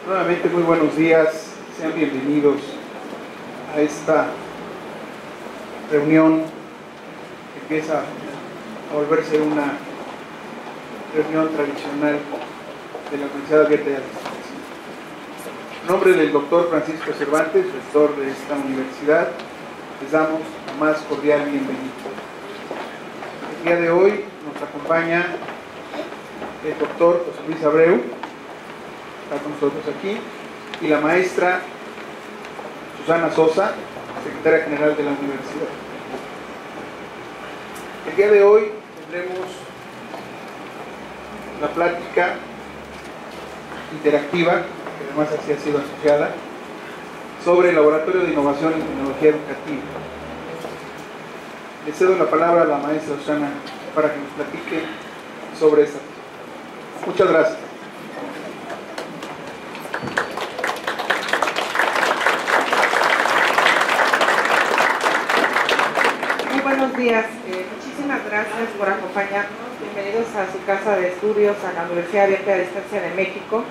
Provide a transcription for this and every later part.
Nuevamente muy buenos días, sean bienvenidos a esta reunión que empieza a volverse una reunión tradicional de la Universidad Abierta y a Distancia. En nombre del doctor Francisco Cervantes, rector de esta universidad, les damos la más cordial bienvenida. El día de hoy nos acompaña el doctor José Luis Abreu, está con nosotros aquí, y la maestra Susana Sosa, secretaria general de la universidad. El día de hoy tendremos la plática interactiva, que además así ha sido asociada, sobre el Laboratorio de Innovación en Tecnología Educativa. Le cedo la palabra a la maestra Susana para que nos platique sobre esta. Muchas gracias. Muy buenos días, muchísimas gracias por acompañarnos. Bienvenidos a su casa de estudios a la Universidad Abierta y a Distancia de México.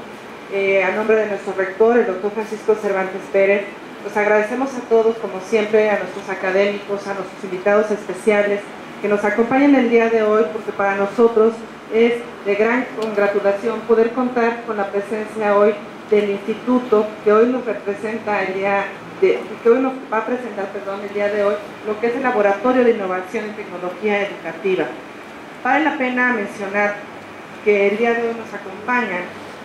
A nombre de nuestro rector, el doctor Francisco Cervantes Pérez, los agradecemos a todos, como siempre, a nuestros académicos, a nuestros invitados especiales que nos acompañan el día de hoy, porque para nosotros es de gran congratulación poder contar con la presencia hoy del instituto que hoy nos representa que hoy nos va a presentar, el día de hoy, lo que es el Laboratorio de Innovación en Tecnología Educativa. Vale la pena mencionar que el día de hoy nos acompañan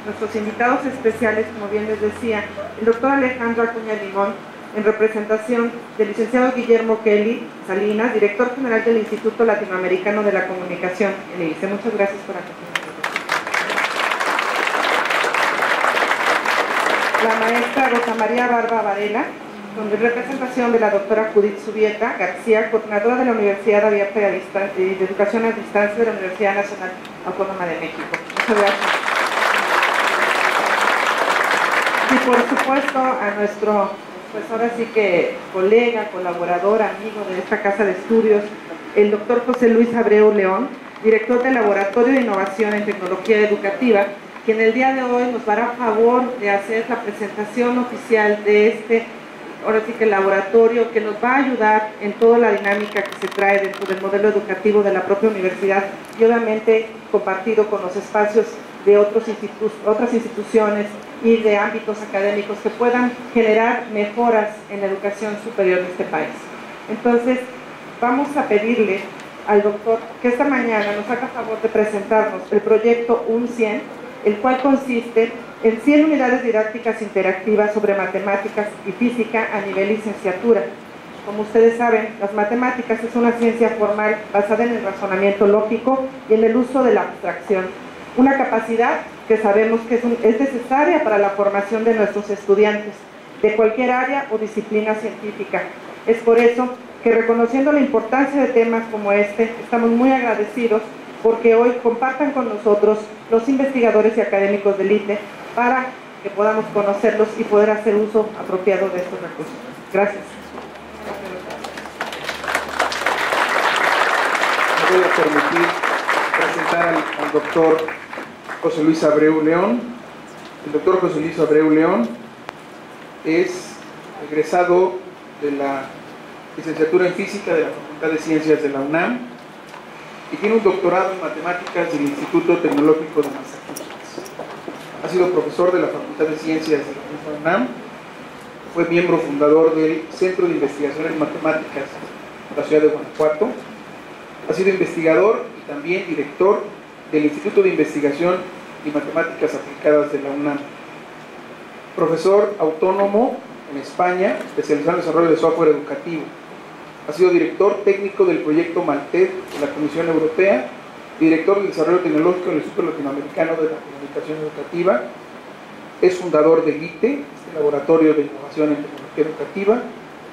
nuestros invitados especiales, como bien les decía, el doctor Alejandro Acuña Limón, en representación del licenciado Guillermo Kelly Salinas, director general del Instituto Latinoamericano de la Comunicación, el ICE. Muchas gracias por acompañarnos. La maestra Rosa María Barba Varela, con representación de la doctora Judith Zubieta García, coordinadora de la Universidad Abierta y de Educación a Distancia de la Universidad Nacional Autónoma de México. Muchas gracias. Y por supuesto a nuestro, pues ahora sí que colega, colaborador, amigo de esta casa de estudios, el doctor José Luis Abreu León, director del Laboratorio de Innovación en Tecnología Educativa, quien el día de hoy nos dará favor de hacer la presentación oficial de este, ahora sí que el laboratorio, que nos va a ayudar en toda la dinámica que se trae dentro del modelo educativo de la propia universidad y obviamente compartido con los espacios de otras instituciones y de ámbitos académicos que puedan generar mejoras en la educación superior de este país. Entonces, vamos a pedirle al doctor que esta mañana nos haga favor de presentarnos el proyecto UN100, el cual consiste en 100 unidades didácticas interactivas sobre matemáticas y física a nivel licenciatura. Como ustedes saben, las matemáticas es una ciencia formal basada en el razonamiento lógico y en el uso de la abstracción, una capacidad que sabemos que es necesaria para la formación de nuestros estudiantes, de cualquier área o disciplina científica. Es por eso que, reconociendo la importancia de temas como este, estamos muy agradecidos porque hoy compartan con nosotros los investigadores y académicos del ITE para que podamos conocerlos y poder hacer uso apropiado de estos recursos. Gracias. Me voy a permitir presentar al doctor José Luis Abreu León. El doctor José Luis Abreu León es egresado de la licenciatura en Física de la Facultad de Ciencias de la UNAM y tiene un doctorado en Matemáticas del Instituto Tecnológico de Massachusetts. Ha sido profesor de la Facultad de Ciencias de la misma UNAM, fue miembro fundador del Centro de Investigaciones Matemáticas de la ciudad de Guanajuato, ha sido investigador y también director del Instituto de Investigación y Matemáticas Aplicadas de la UNAM. Profesor autónomo en España, especializado en desarrollo de software educativo. Ha sido director técnico del proyecto Malted de la Comisión Europea, director de desarrollo tecnológico del Instituto Latinoamericano de la Comunicación Educativa. Es fundador del ITE, este Laboratorio de Innovación en Tecnología Educativa.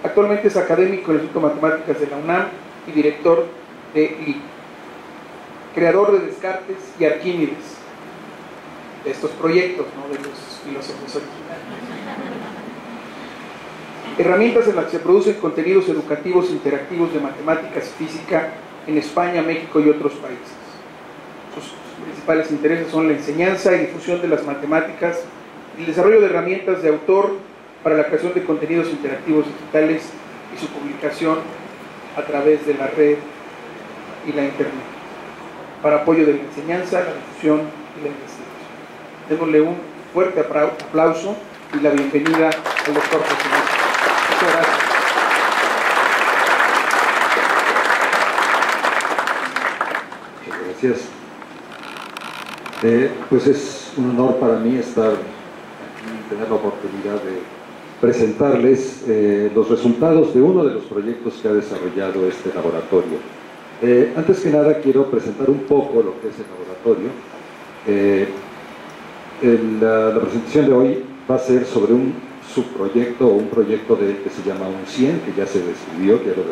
Actualmente es académico en el Instituto de Matemáticas de la UNAM y director de LIT. Creador de Descartes y Arquímedes, de estos proyectos, ¿no?, de los filósofos originales. Herramientas en las que se producen contenidos educativos interactivos de matemáticas y física en España, México y otros países. Sus principales intereses son la enseñanza y difusión de las matemáticas el desarrollo de herramientas de autor para la creación de contenidos interactivos digitales y su publicación a través de la red y la internet, para apoyo de la enseñanza, la difusión y la investigación. Démosle un fuerte aplauso y la bienvenida al doctor José Luis. Muchas gracias. Muchas gracias. Pues es un honor para mí estar aquí y tener la oportunidad de presentarles los resultados de uno de los proyectos que ha desarrollado este laboratorio. Antes que nada quiero presentar un poco lo que es el laboratorio. La presentación de hoy va a ser sobre un subproyecto o un proyecto que se llama UNCIEN, que ya se describió, que ya lo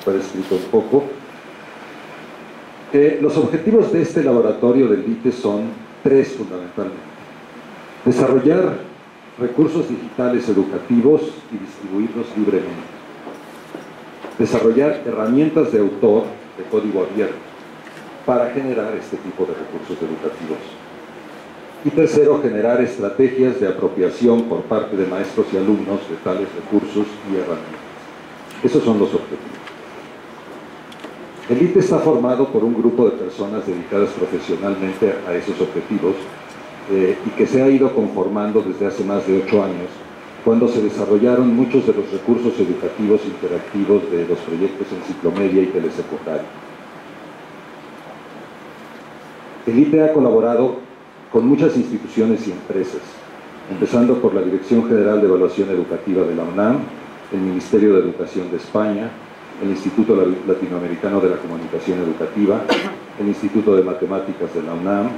fue descrito un poco. Los objetivos de este laboratorio del ITE son tres fundamentalmente: desarrollar recursos digitales educativos y distribuirlos libremente, desarrollar herramientas de autor de código abierto para generar este tipo de recursos educativos, y tercero, generar estrategias de apropiación por parte de maestros y alumnos de tales recursos y herramientas. Esos son los objetivos. El ITE está formado por un grupo de personas dedicadas profesionalmente a esos objetivos y que se ha ido conformando desde hace más de 8 años, cuando se desarrollaron muchos de los recursos educativos interactivos de los proyectos en ciclomedia y telesecundaria. El ITE ha colaborado con muchas instituciones y empresas, empezando por la Dirección General de Evaluación Educativa de la UNAM, el Ministerio de Educación de España, el Instituto Latinoamericano de la Comunicación Educativa, el Instituto de Matemáticas de la UNAM,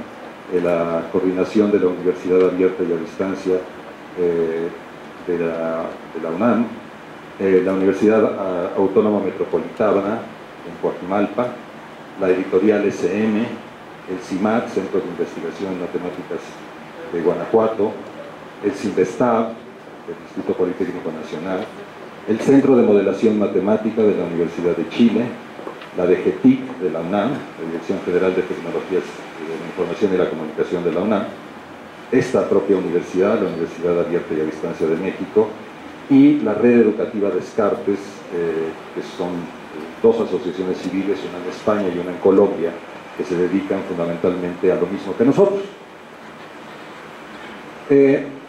la Coordinación de la Universidad Abierta y a Distancia de la UNAM, la Universidad Autónoma Metropolitana en Coajimalpa, la Editorial SM, el CIMAT, Centro de Investigación en Matemáticas de Guanajuato, el CINVESTAB, el Instituto Politécnico Nacional, el Centro de Modelación Matemática de la Universidad de Chile, la DGTIC de la UNAM, la Dirección Federal de Tecnologías de la Información y la Comunicación de la UNAM, esta propia universidad, la Universidad Abierta y a Distancia de México, y la Red Educativa Descartes, que son dos asociaciones civiles, una en España y una en Colombia, que se dedican fundamentalmente a lo mismo que nosotros.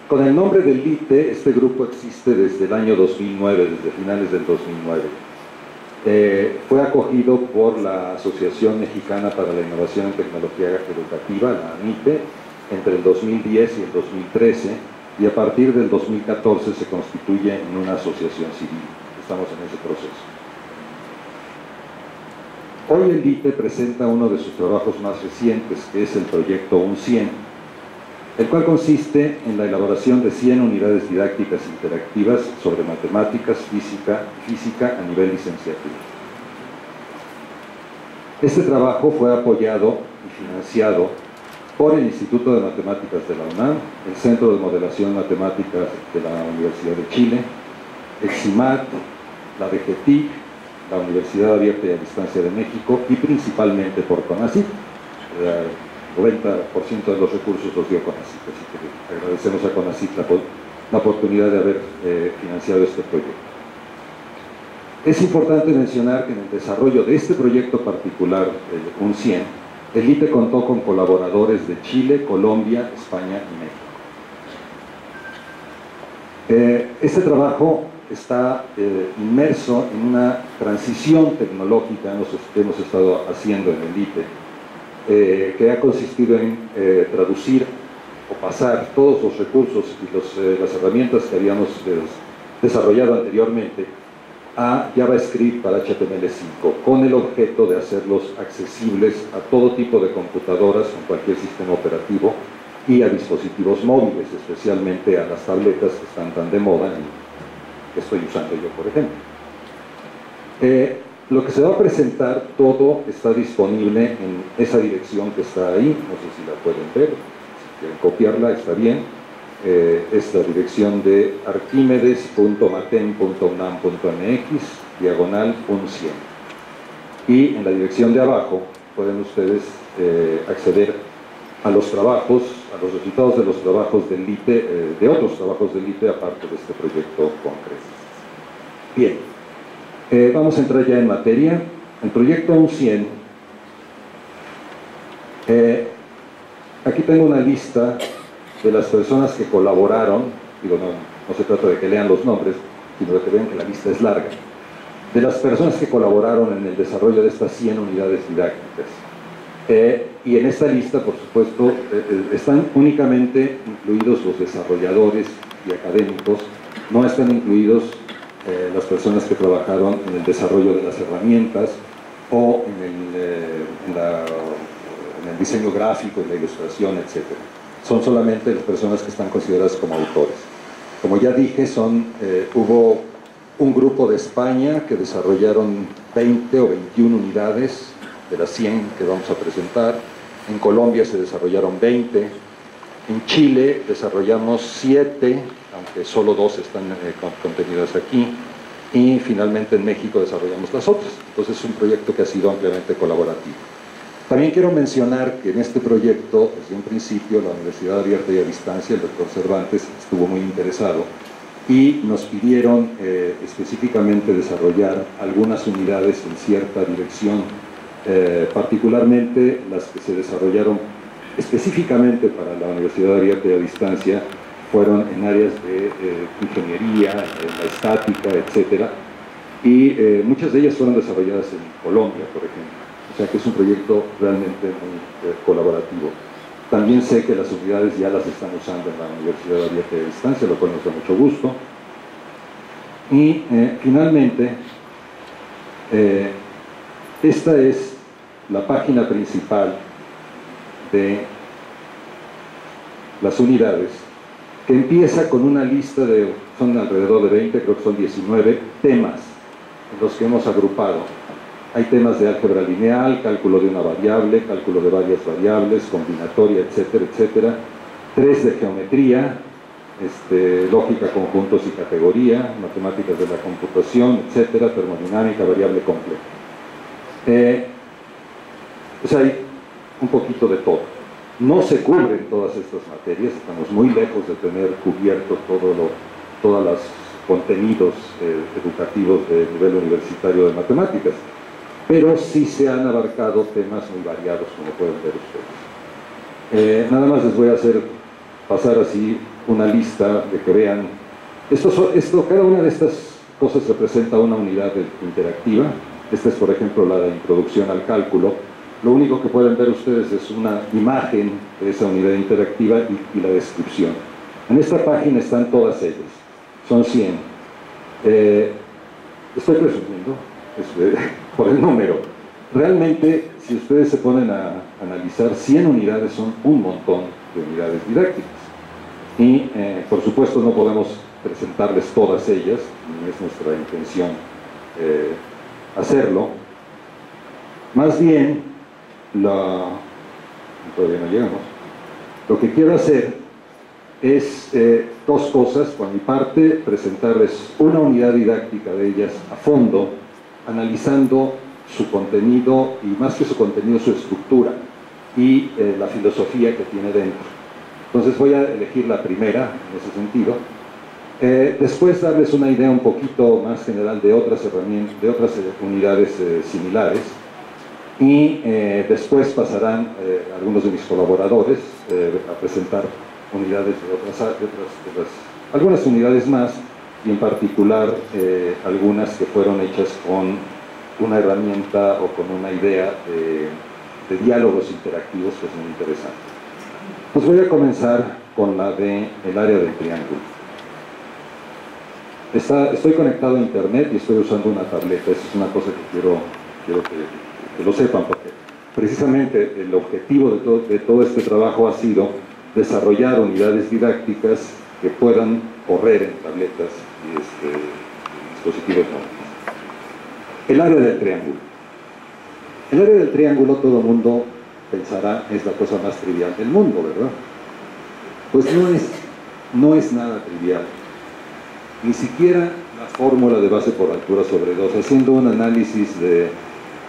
Con el nombre del ITE, este grupo existe desde el año 2009, desde finales del 2009. Fue acogido por la Asociación Mexicana para la Innovación en Tecnología Educativa, la AMITE, entre el 2010 y el 2013, y a partir del 2014 se constituye en una asociación civil. Estamos en ese proceso. Hoy el ITE presenta uno de sus trabajos más recientes, que es el proyecto UNCIEN, el cual consiste en la elaboración de 100 unidades didácticas interactivas sobre matemáticas, física a nivel licenciatura. Este trabajo fue apoyado y financiado por el Instituto de Matemáticas de la UNAM, el Centro de Modelación Matemática de la Universidad de Chile, el CIMAT, la DGTIC, la Universidad Abierta y a Distancia de México, y principalmente por CONACYT. 90% de los recursos los dio CONACYT, así que agradecemos a CONACYT la oportunidad de haber financiado este proyecto. Es importante mencionar que en el desarrollo de este proyecto particular, el UNCIEN, el ITE contó con colaboradores de Chile, Colombia, España y México. Este trabajo está inmerso en una transición tecnológica que hemos estado haciendo en el ITE, que ha consistido en traducir o pasar todos los recursos y las herramientas que habíamos desarrollado anteriormente a JavaScript para HTML5, con el objeto de hacerlos accesibles a todo tipo de computadoras con cualquier sistema operativo y a dispositivos móviles, especialmente a las tabletas que están tan de moda y que estoy usando yo, por ejemplo. Lo que se va a presentar, todo está disponible en esa dirección que está ahí, no sé si la pueden ver, si quieren copiarla está bien. Es la dirección de arquimedes.matem.unam.mx/UNCIEN, y en la dirección de abajo pueden ustedes acceder a los trabajos los resultados de los trabajos del ITE, de otros trabajos del ITE, aparte de este proyecto concreto. Bien, vamos a entrar ya en materia. El proyecto UN-100, aquí tengo una lista de las personas que colaboraron, digo, no se trata de que lean los nombres, sino de que vean que la lista es larga, de las personas que colaboraron en el desarrollo de estas 100 unidades didácticas. Y en esta lista, por supuesto, están únicamente incluidos los desarrolladores y académicos, no están incluidos las personas que trabajaron en el desarrollo de las herramientas o en el diseño gráfico, en la ilustración, etc. Son solamente las personas que están consideradas como autores. Como ya dije, hubo un grupo de España que desarrollaron 20 o 21 unidades de las 100 que vamos a presentar. En Colombia se desarrollaron 20. En Chile desarrollamos 7, aunque solo 2 están contenidas aquí. Y finalmente en México desarrollamos las otras. Entonces es un proyecto que ha sido ampliamente colaborativo. También quiero mencionar que en este proyecto, desde un principio, la Universidad Abierta y a Distancia, el doctor Cervantes, estuvo muy interesado y nos pidieron específicamente desarrollar algunas unidades en cierta dirección, particularmente las que se desarrollaron específicamente para la Universidad Abierta y a Distancia, fueron en áreas de ingeniería, en la estática, etc. Y muchas de ellas fueron desarrolladas en Colombia, por ejemplo. O sea que es un proyecto realmente muy colaborativo. También sé que las unidades ya las están usando en la Universidad Abierta y a Distancia, lo cual nos da mucho gusto. Y finalmente, esta es la página principal de las unidades, que empieza con una lista de, son alrededor de 20, creo que son 19 temas en los que hemos agrupado. Hay temas de álgebra lineal, cálculo de una variable, cálculo de varias variables, combinatoria, etcétera, etcétera. 3 de geometría, lógica, conjuntos y categoría, matemáticas de la computación, etcétera, termodinámica, variable compleja. Pues hay un poquito de todo. No se cubren todas estas materias, estamos muy lejos de tener cubierto todos los contenidos educativos de nivel universitario de matemáticas, pero sí se han abarcado temas muy variados, como pueden ver ustedes. Nada más les voy a pasar así una lista de que vean. Cada una de estas cosas representa una unidad interactiva. Esta es, por ejemplo, la de introducción al cálculo. Lo único que pueden ver ustedes es una imagen de esa unidad interactiva y la descripción. En esta página están todas ellas. Son 100. Estoy presumiendo por el número. Realmente, si ustedes se ponen a analizar, 100 unidades son un montón de unidades didácticas. Y, por supuesto, no podemos presentarles todas ellas, ni es nuestra intención hacerlo. Más bien, todavía no llegamos. Lo que quiero hacer es dos cosas. Por mi parte, presentarles una unidad didáctica de ellas a fondo, analizando su contenido y, más que su contenido, su estructura y la filosofía que tiene dentro. Entonces voy a elegir la primera en ese sentido. Después darles una idea un poquito más general de otras herramientas, de otras unidades similares. Y después pasarán algunos de mis colaboradores a presentar unidades algunas unidades más, y en particular algunas que fueron hechas con una herramienta o con una idea de diálogos interactivos, que es muy interesante. Pues voy a comenzar con la del área del triángulo. Estoy conectado a internet y estoy usando una tableta. Esa es una cosa que quiero que lo sepan, porque precisamente el objetivo de todo este trabajo ha sido desarrollar unidades didácticas que puedan correr en tabletas y dispositivos móviles. El área del triángulo. El área del triángulo, todo el mundo pensará, es la cosa más trivial del mundo, ¿verdad? Pues no es nada trivial. Ni siquiera la fórmula de base por altura sobre 2, haciendo un análisis de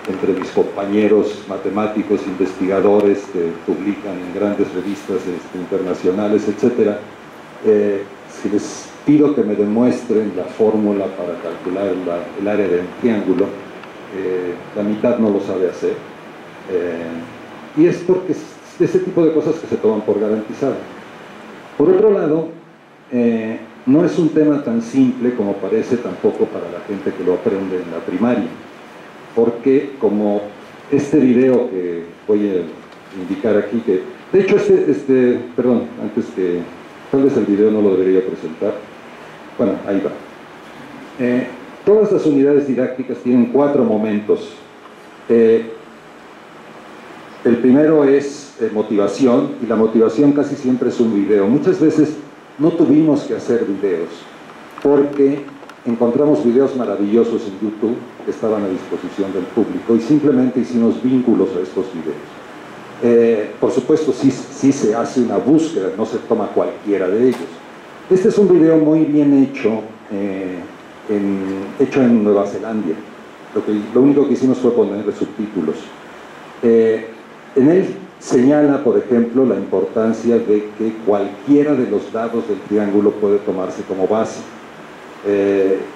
entre mis compañeros matemáticos, investigadores que publican en grandes revistas internacionales, etc. Si les pido que me demuestren la fórmula para calcular el área de un triángulo, la mitad no lo sabe hacer, y es porque es ese tipo de cosas que se toman por garantizadas. Por otro lado, no es un tema tan simple como parece tampoco para la gente que lo aprende en la primaria, porque como este video que voy a indicar aquí, que de hecho perdón, antes que tal vez el video no lo debería presentar, bueno, ahí va. Todas las unidades didácticas tienen 4 momentos. El primero es motivación, y la motivación casi siempre es un video. Muchas veces no tuvimos que hacer videos, porque encontramos videos maravillosos en YouTube que estaban a disposición del público y simplemente hicimos vínculos a estos videos. Por supuesto, sí se hace una búsqueda, no se toma cualquiera de ellos. Este es un video muy bien hecho, hecho en Nueva Zelanda. Lo único que hicimos fue ponerle subtítulos. En él señala, por ejemplo, la importancia de que cualquiera de los lados del triángulo puede tomarse como base.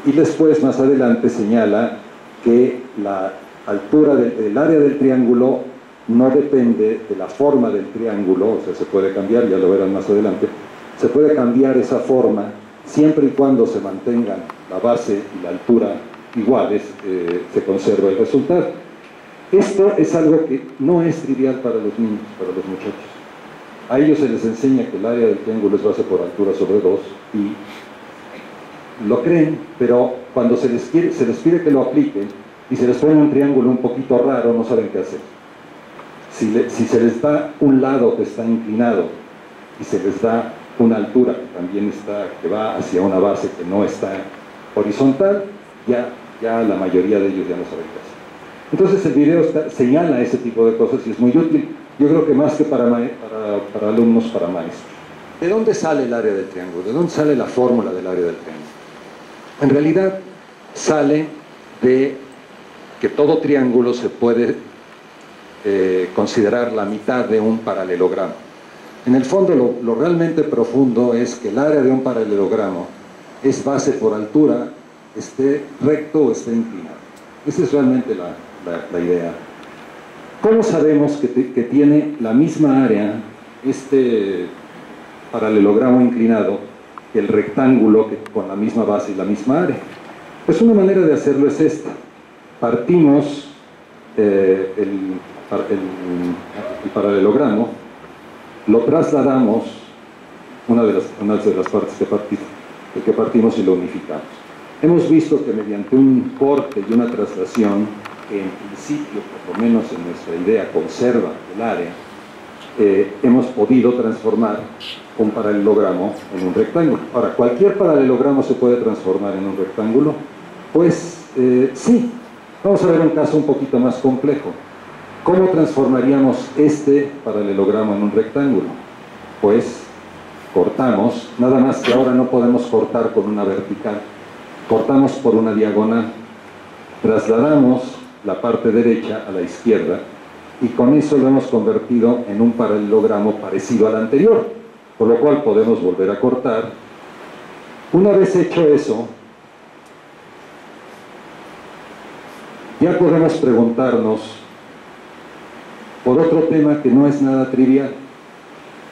Y después, más adelante, señala que la altura del área del triángulo no depende de la forma del triángulo, o sea, se puede cambiar, ya lo verán más adelante, se puede cambiar esa forma siempre y cuando se mantengan la base y la altura iguales, se conserva el resultado. Esto es algo que no es trivial para los niños, para los muchachos. A ellos se les enseña que el área del triángulo es base por altura sobre 2 y lo creen, pero cuando se les pide que lo apliquen y se les pone un triángulo un poquito raro, no saben qué hacer. Si se les da un lado que está inclinado y se les da una altura que también que va hacia una base que no está horizontal, ya la mayoría de ellos ya no saben qué hacer. Entonces el video señala ese tipo de cosas y es muy útil, yo creo que más que para alumnos, para maestros. ¿De dónde sale el área del triángulo? ¿De dónde sale la fórmula del área del triángulo? En realidad sale de que todo triángulo se puede considerar la mitad de un paralelogramo. En el fondo lo realmente profundo es que el área de un paralelogramo es base por altura, esté recto o esté inclinado. Esa es realmente la idea. ¿Cómo sabemos que tiene la misma área este paralelogramo inclinado que el rectángulo con la misma base y la misma área? Pues una manera de hacerlo es esta. Partimos el paralelogramo, lo trasladamos, una de las partes que partimos y lo unificamos. Hemos visto que mediante un corte y una traslación, que en principio, por lo menos en nuestra idea, conserva el área, hemos podido transformar un paralelogramo en un rectángulo. Ahora, ¿cualquier paralelogramo se puede transformar en un rectángulo? Pues sí. Vamos a ver un caso un poquito más complejo. ¿Cómo transformaríamos este paralelogramo en un rectángulo? Pues cortamos, nada más que ahora no podemos cortar con una vertical, cortamos por una diagonal, trasladamos la parte derecha a la izquierda y con eso lo hemos convertido en un paralelogramo parecido al anterior, por lo cual podemos volver a cortar. Una vez hecho eso, ya podemos preguntarnos por otro tema que no es nada trivial.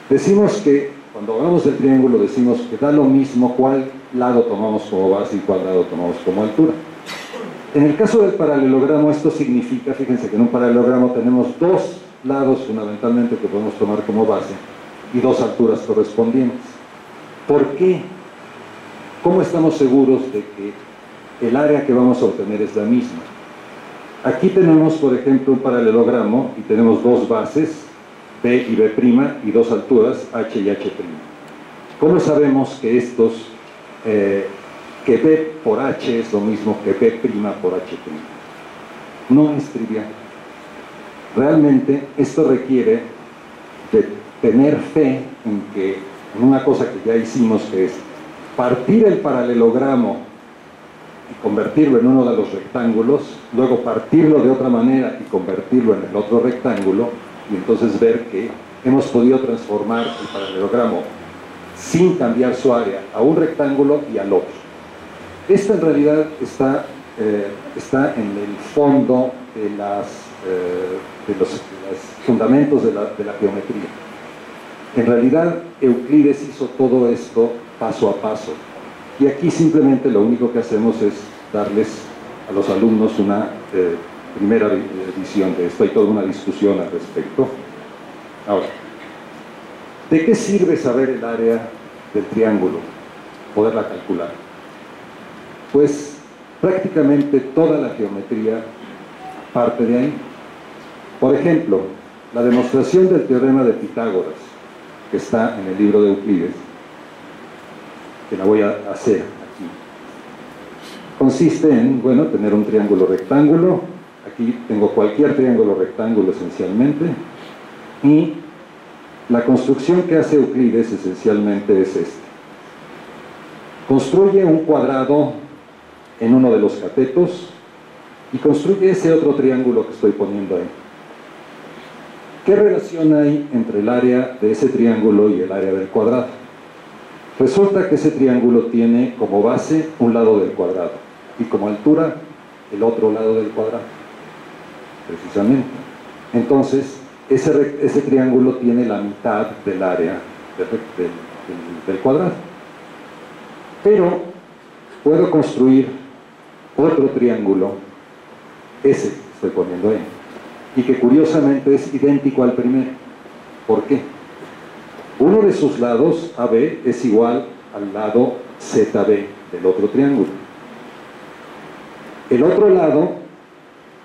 Decimos que, cuando hablamos del triángulo, decimos que da lo mismo cuál lado tomamos como base y cuál lado tomamos como altura. En el caso del paralelogramo, esto significa, fíjense que en un paralelogramo tenemos 2 lados fundamentalmente que podemos tomar como base y 2 alturas correspondientes. ¿Por qué? ¿Cómo estamos seguros de que el área que vamos a obtener es la misma? Aquí tenemos, por ejemplo, un paralelogramo y tenemos 2 bases, B y B' y 2 alturas, H y H'. ¿Cómo sabemos que que B por H es lo mismo que B' por H'? No es trivial. Realmente esto requiere de tener fe en una cosa que ya hicimos, que es partir el paralelogramo y convertirlo en uno de los rectángulos, luego partirlo de otra manera y convertirlo en el otro rectángulo, y entonces ver que hemos podido transformar el paralelogramo sin cambiar su área a un rectángulo y al otro. Esto en realidad está en el fondo de los fundamentos de la geometría. En realidad Euclides hizo todo esto paso a paso, y aquí simplemente lo único que hacemos es darles a los alumnos una primera visión de esto. Hay toda una discusión al respecto. Ahora, ¿de qué sirve saber el área del triángulo? Poderla calcular. Pues prácticamente toda la geometría parte de ahí. Por ejemplo, la demostración del teorema de Pitágoras, que está en el libro de Euclides, que la voy a hacer aquí, consiste en, bueno, tener un triángulo rectángulo. Aquí tengo cualquier triángulo rectángulo esencialmente, y la construcción que hace Euclides esencialmente es esta. Construye un cuadrado en uno de los catetos y construye ese otro triángulo que estoy poniendo ahí. ¿Qué relación hay entre el área de ese triángulo y el área del cuadrado? Resulta que ese triángulo tiene como base un lado del cuadrado y como altura el otro lado del cuadrado, precisamente. Entonces, ese triángulo tiene la mitad del área del cuadrado. Pero puedo construir otro triángulo, ese que estoy poniendo ahí, y que curiosamente es idéntico al primero. ¿Por qué? Uno de sus lados, AB, es igual al lado ZB del otro triángulo. El otro lado,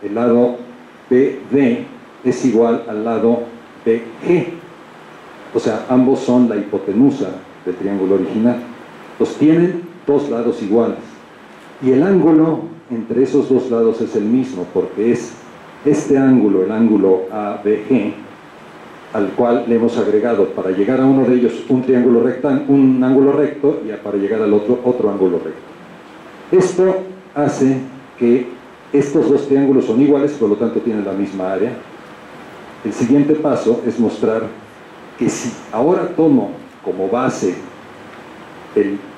el lado BD, es igual al lado BG. O sea, ambos son la hipotenusa del triángulo original. Los tienen dos lados iguales. Y el ángulo entre esos dos lados es el mismo, porque es este ángulo, el ángulo ABG, al cual le hemos agregado para llegar a uno de ellos un ángulo recto, y para llegar al otro ángulo recto. Esto hace que estos dos triángulos son iguales, por lo tanto tienen la misma área. El siguiente paso es mostrar que si ahora tomo como base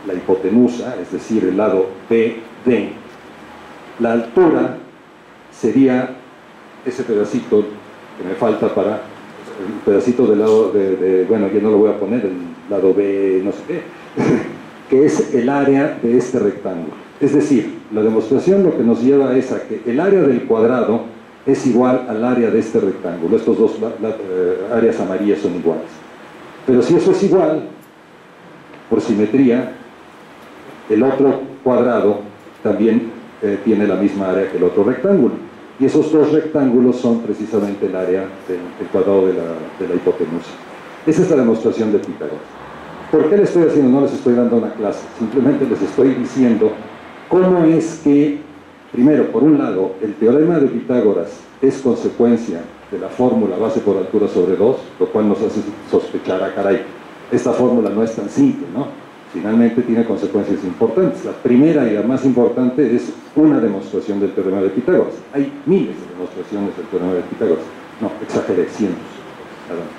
la hipotenusa, es decir, el lado BD, la altura sería ese pedacito que me falta para el pedacito del lado bueno, yo no lo voy a poner, el lado B, no sé qué, que es el área de este rectángulo. Es decir, la demostración lo que nos lleva es a que el área del cuadrado es igual al área de este rectángulo. Estos dos áreas amarillas son iguales. Pero si eso es igual, por simetría, el otro cuadrado también tiene la misma área que el otro rectángulo. Y esos dos rectángulos son precisamente el área del cuadrado de la hipotenusa. Esa es la demostración de Pitágoras. ¿Por qué le estoy haciendo? No les estoy dando una clase, simplemente les estoy diciendo cómo es que, primero, por un lado, el teorema de Pitágoras es consecuencia de la fórmula base por altura sobre 2, lo cual nos hace sospechar, caray, esta fórmula no es tan simple, ¿no? Finalmente tiene consecuencias importantes. La primera y la más importante es una demostración del teorema de Pitágoras. Hay miles de demostraciones del teorema de Pitágoras. No, exageré, cientos, nada más.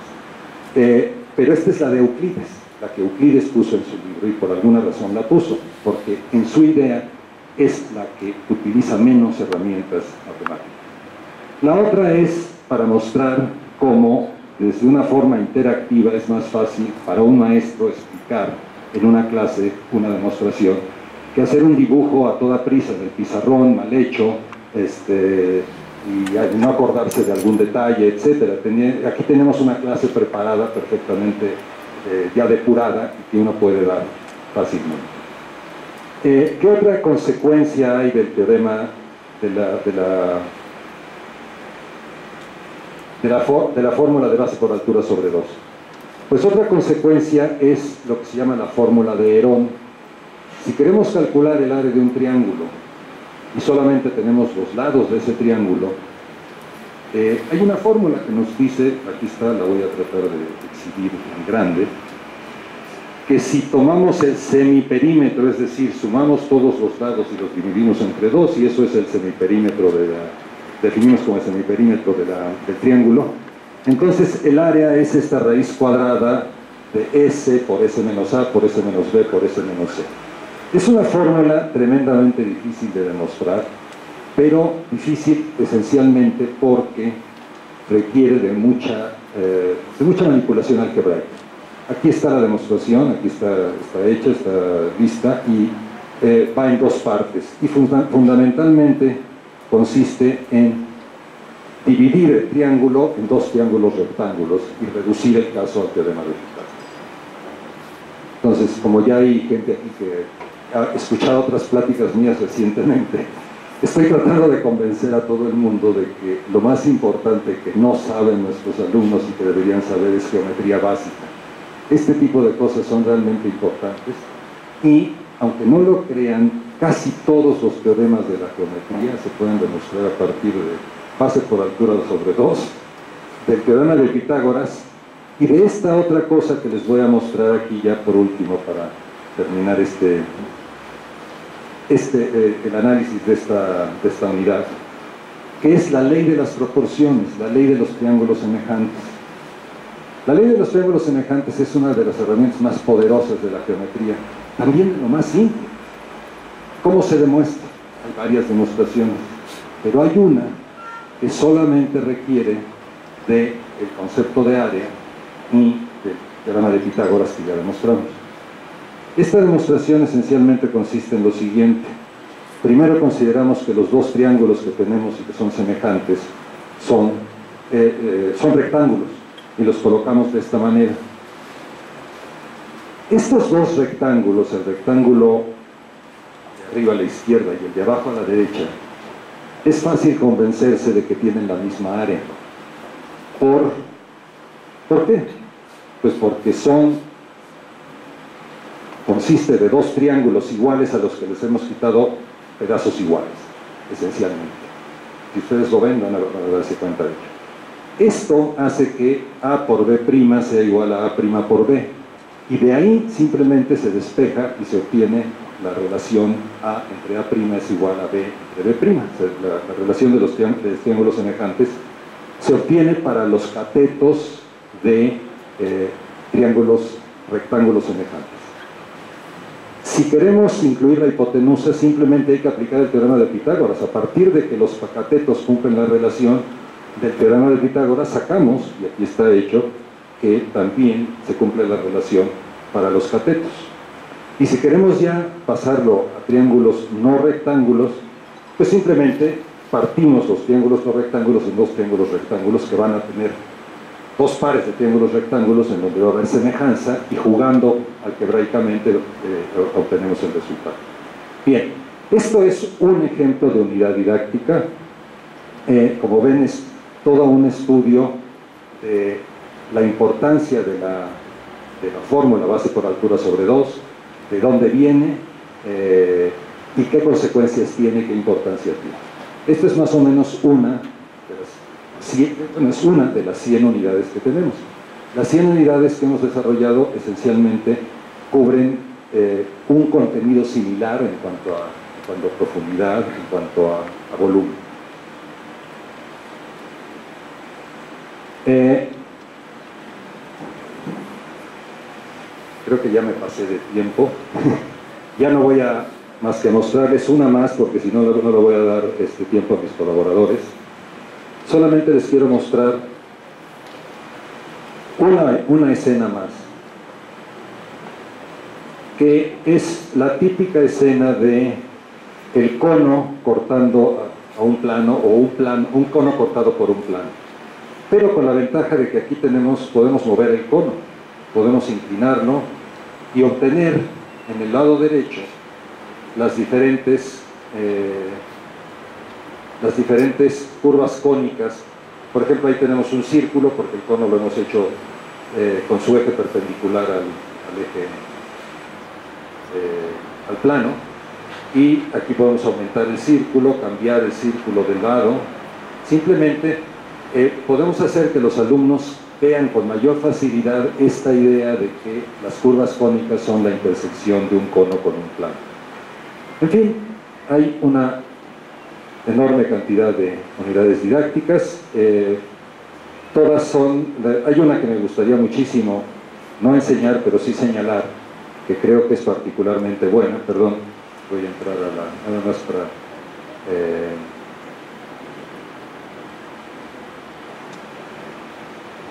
Pero esta es la de Euclides, la que Euclides puso en su libro, y por alguna razón la puso, porque en su idea es la que utiliza menos herramientas matemáticas. La otra es para mostrar cómo, desde una forma interactiva, es más fácil para un maestro explicar en una clase una demostración que hacer un dibujo a toda prisa del pizarrón mal hecho, y no acordarse de algún detalle, etc. Aquí tenemos una clase preparada perfectamente, ya depurada, y que uno puede dar fácilmente. ¿Qué otra consecuencia hay del teorema de la fórmula de base por altura sobre 2? Pues otra consecuencia es lo que se llama la fórmula de Herón. Si queremos calcular el área de un triángulo y solamente tenemos los lados de ese triángulo, hay una fórmula que nos dice, aquí está, la voy a tratar de exhibir en grande, que si tomamos el semiperímetro, es decir, sumamos todos los lados y los dividimos entre 2, y eso es el semiperímetro definimos como el semiperímetro del triángulo, entonces el área es esta raíz cuadrada de S por S menos A, por S menos B, por S menos C. Es una fórmula tremendamente difícil de demostrar, pero difícil esencialmente porque requiere de mucha manipulación algebraica. Aquí está la demostración, aquí está hecha, está lista, y va en dos partes, y fundamentalmente consiste en dividir el triángulo en dos triángulos rectángulos y reducir el caso al teorema de Pitágoras. Entonces, como ya hay gente aquí que ha escuchado otras pláticas mías recientemente, estoy tratando de convencer a todo el mundo de que lo más importante que no saben nuestros alumnos y que deberían saber es geometría básica. Este tipo de cosas son realmente importantes y, aunque no lo crean, casi todos los teoremas de la geometría se pueden demostrar a partir de base por altura sobre 2, del teorema de Pitágoras y de esta otra cosa que les voy a mostrar aquí ya por último para terminar el análisis de esta unidad, que es la ley de las proporciones, la ley de los triángulos semejantes. La ley de los triángulos semejantes es una de las herramientas más poderosas de la geometría, también lo más simple. ¿Cómo se demuestra? Hay varias demostraciones, pero hay una que solamente requiere del concepto de área y del teorema de Pitágoras que ya demostramos. Esta demostración esencialmente consiste en lo siguiente. Primero consideramos que los dos triángulos que tenemos y que son semejantes son rectángulos y los colocamos de esta manera. Estos dos rectángulos, el rectángulo de arriba a la izquierda y el de abajo a la derecha, es fácil convencerse de que tienen la misma área. ¿Por qué? Pues porque consiste de dos triángulos iguales a los que les hemos quitado pedazos iguales, esencialmente. Si ustedes lo ven, van a darse cuenta de ello. Esto hace que A por B' sea igual a A' por B, y de ahí simplemente se despeja y se obtiene la relación A entre A' es igual a B entre B'. La relación de los triángulos semejantes se obtiene para los catetos de rectángulos semejantes. Si queremos incluir la hipotenusa, simplemente hay que aplicar el teorema de Pitágoras. A partir de que los catetos cumplen la relación del teorema de Pitágoras, sacamos, y aquí está hecho, que también se cumple la relación para los catetos. Y si queremos ya pasarlo a triángulos no rectángulos, pues simplemente partimos los triángulos no rectángulos en dos triángulos rectángulos que van a tener dos pares de triángulos rectángulos en donde va a haber semejanza, y jugando algebraicamente obtenemos el resultado. Bien, esto es un ejemplo de unidad didáctica. Como ven, es todo un estudio de la importancia de la fórmula base por altura sobre 2, de dónde viene y qué consecuencias tiene, qué importancia tiene. Esto es más o menos una de las 100 unidades que tenemos. Las 100 unidades que hemos desarrollado esencialmente cubren un contenido similar en cuanto a profundidad, en cuanto a volumen. Creo que ya me pasé de tiempo. Ya no voy a más que mostrarles una más, porque si no, no le voy a dar tiempo a mis colaboradores. Solamente les quiero mostrar una escena más, que es la típica escena de el cono cortando a un plano, o un cono cortado por un plano, pero con la ventaja de que aquí podemos mover el cono, podemos inclinarlo y obtener en el lado derecho las diferentes curvas cónicas. Por ejemplo, ahí tenemos un círculo, porque el cono lo hemos hecho con su eje perpendicular al plano, y aquí podemos aumentar el círculo, cambiar el círculo de lado. Simplemente podemos hacer que los alumnos vean con mayor facilidad esta idea de que las curvas cónicas son la intersección de un cono con un plano. En fin, hay una enorme cantidad de unidades didácticas, todas son, hay una que me gustaría muchísimo no enseñar, pero sí señalar, que creo que es particularmente buena. Perdón, voy a entrar a la, nada más para...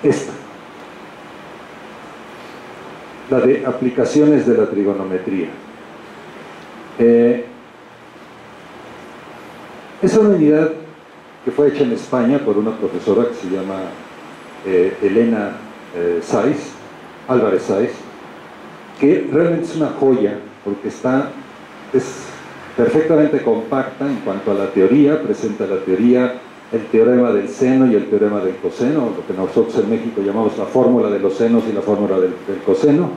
esta, la de aplicaciones de la trigonometría. Es una unidad que fue hecha en España por una profesora que se llama Elena Álvarez Sáiz, que realmente es una joya porque es perfectamente compacta en cuanto a la teoría, presenta la teoría, el teorema del seno y el teorema del coseno, lo que nosotros en México llamamos la fórmula de los senos y la fórmula del coseno,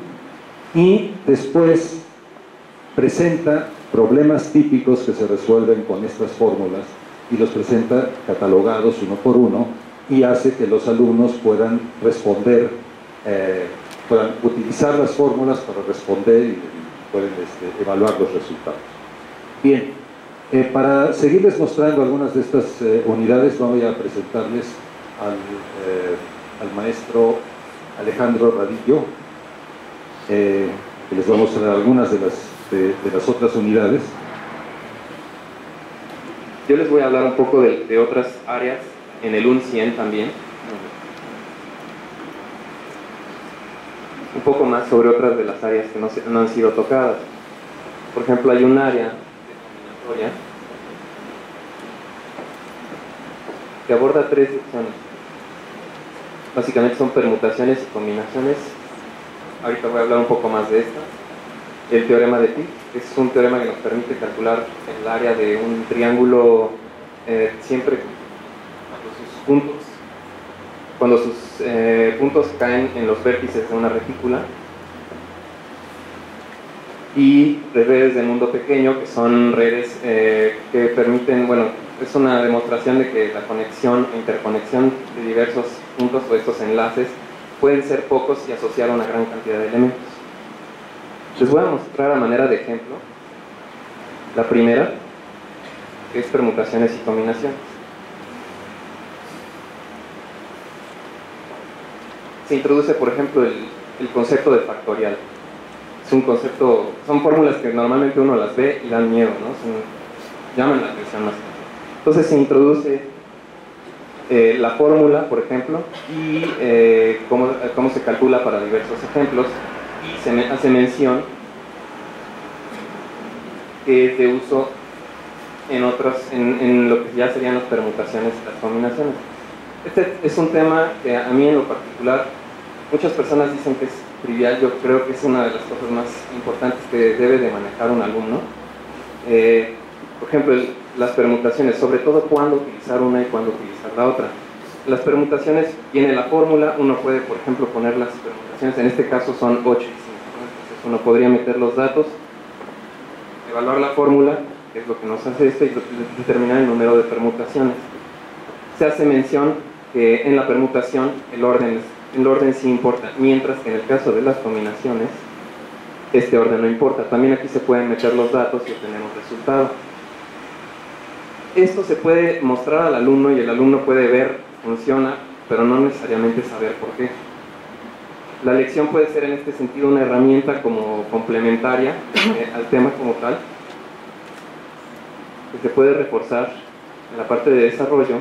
y después presenta problemas típicos que se resuelven con estas fórmulas y los presenta catalogados uno por uno y hace que los alumnos puedan responder, puedan utilizar las fórmulas para responder y pueden evaluar los resultados. Bien, para seguirles mostrando algunas de estas unidades, voy a presentarles al maestro Alejandro Radillo, que les voy a mostrar algunas de las otras unidades. Yo les voy a hablar un poco de otras áreas en el UN100 también. Un poco más sobre otras de las áreas que no han sido tocadas. Por ejemplo, hay un área de combinatoria que aborda 3 secciones. Básicamente son permutaciones y combinaciones. Ahorita voy a hablar un poco más de esta. El teorema de Pi, que es un teorema que nos permite calcular el área de un triángulo siempre cuando sus puntos caen en los vértices de una retícula. Y redes de mundo pequeño, que son redes que permiten, bueno, es una demostración de que la conexión e interconexión de diversos puntos o estos enlaces pueden ser pocos y asociar una gran cantidad de elementos. Les voy a mostrar a manera de ejemplo la primera, que es permutaciones y combinaciones. Se introduce, por ejemplo, el concepto de factorial. Es un concepto, son fórmulas que normalmente uno las ve y dan miedo, ¿no? Llaman la atención más. Entonces se introduce la fórmula, por ejemplo, y cómo se calcula para diversos ejemplos, y se hace mención que es de uso en lo que ya serían las permutaciones y las combinaciones. Este es un tema que a mí en lo particular, muchas personas dicen que es trivial. Yo creo que es una de las cosas más importantes que debe de manejar un alumno. Por ejemplo, las permutaciones, sobre todo cuándo utilizar una y cuándo utilizar la otra. Las permutaciones, viene la fórmula, uno puede, por ejemplo, poner las permutaciones, en este caso son 8 y 5, entonces uno podría meter los datos, evaluar la fórmula, que es lo que nos hace esto, y determinar el número de permutaciones. Se hace mención que en la permutación el orden sí importa, mientras que en el caso de las combinaciones este orden no importa. También aquí se pueden meter los datos y obtener un resultado. Esto se puede mostrar al alumno y el alumno puede ver, funciona, pero no necesariamente saber por qué. La lección puede ser en este sentido una herramienta como complementaria al tema como tal, que se puede reforzar en la parte de desarrollo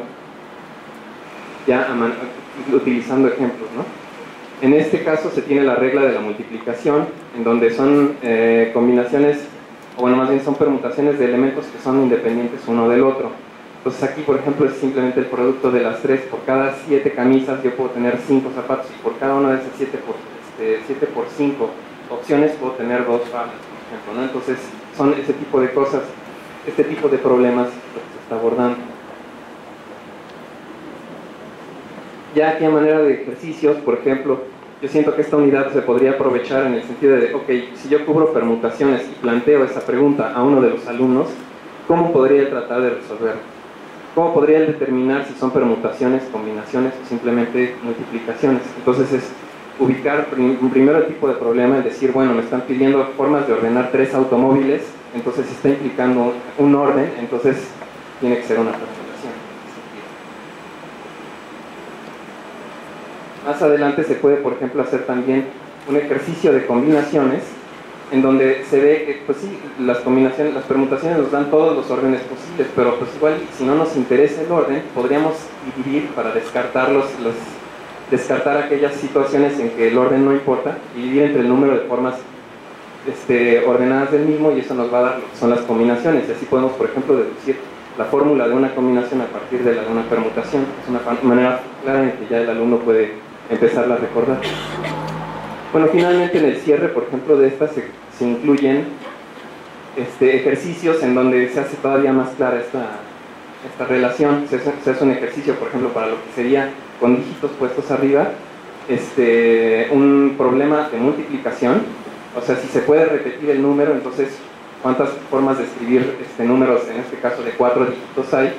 ya utilizando ejemplos, ¿no? En este caso se tiene la regla de la multiplicación, en donde son combinaciones, o bueno, más bien son permutaciones de elementos que son independientes uno del otro. Entonces aquí, por ejemplo, es simplemente el producto de las 3. Por cada 7 camisas yo puedo tener 5 zapatos, y por cada una de esas 7 por 5 opciones puedo tener 2 faldas, por ejemplo, ¿no? Entonces son ese tipo de cosas, este tipo de problemas lo que se está abordando. Ya aquí a manera de ejercicios, por ejemplo, yo siento que esta unidad se podría aprovechar en el sentido de, ok, si yo cubro permutaciones y planteo esa pregunta a uno de los alumnos, ¿cómo podría tratar de resolverlo? ¿cómo podría él determinar si son permutaciones, combinaciones o simplemente multiplicaciones? Entonces es ubicar primero el tipo de problema, es decir, bueno, me están pidiendo formas de ordenar 3 automóviles, entonces está implicando un orden, entonces tiene que ser una permutación. Más adelante se puede, por ejemplo, hacer también un ejercicio de combinaciones en donde se ve que, pues sí, las combinaciones, las permutaciones nos dan todos los órdenes posibles, pero pues igual, si no nos interesa el orden, podríamos dividir para descartar descartar aquellas situaciones en que el orden no importa, y dividir entre el número de formas ordenadas del mismo, y eso nos va a dar lo que son las combinaciones, y así podemos, por ejemplo, deducir la fórmula de una combinación a partir de la de una permutación. Es una manera clara en que ya el alumno puede empezarla a recordar. Bueno, finalmente en el cierre, por ejemplo, de estas se incluyen ejercicios en donde se hace todavía más clara esta relación. Se hace un ejercicio, por ejemplo, para lo que sería con dígitos puestos arriba, un problema de multiplicación, o sea, si se puede repetir el número, entonces, ¿cuántas formas de escribir números, en este caso de 4 dígitos hay?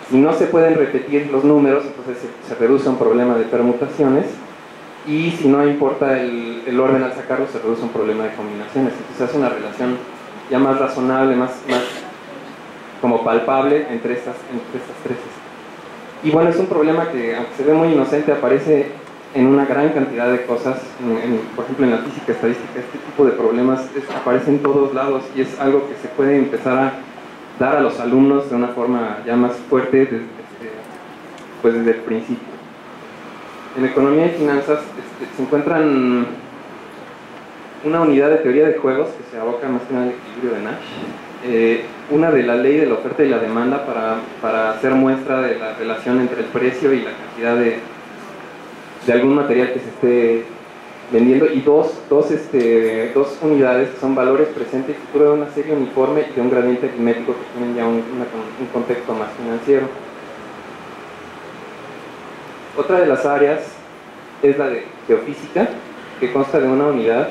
Si no se pueden repetir los números, entonces se reduce a un problema de permutaciones, y si no importa el orden al sacarlo, se reduce a un problema de combinaciones. Entonces se hace una relación ya más razonable, más como palpable entre estas tres. Y bueno, es un problema que, aunque se ve muy inocente, aparece en una gran cantidad de cosas. Por ejemplo, en la física estadística, este tipo de problemas aparece en todos lados, y es algo que se puede empezar a dar a los alumnos de una forma ya más fuerte pues desde el principio. En economía y finanzas se encuentran una unidad de teoría de juegos que se aboca más que nada al equilibrio de Nash, una de la ley de la oferta y la demanda para hacer muestra de la relación entre el precio y la cantidad de algún material que se esté vendiendo, y dos unidades que son valores presente y futuro de una serie uniforme y de un gradiente aritmético que tienen ya un contexto más financiero. Otra de las áreas es la de geofísica, que consta de una unidad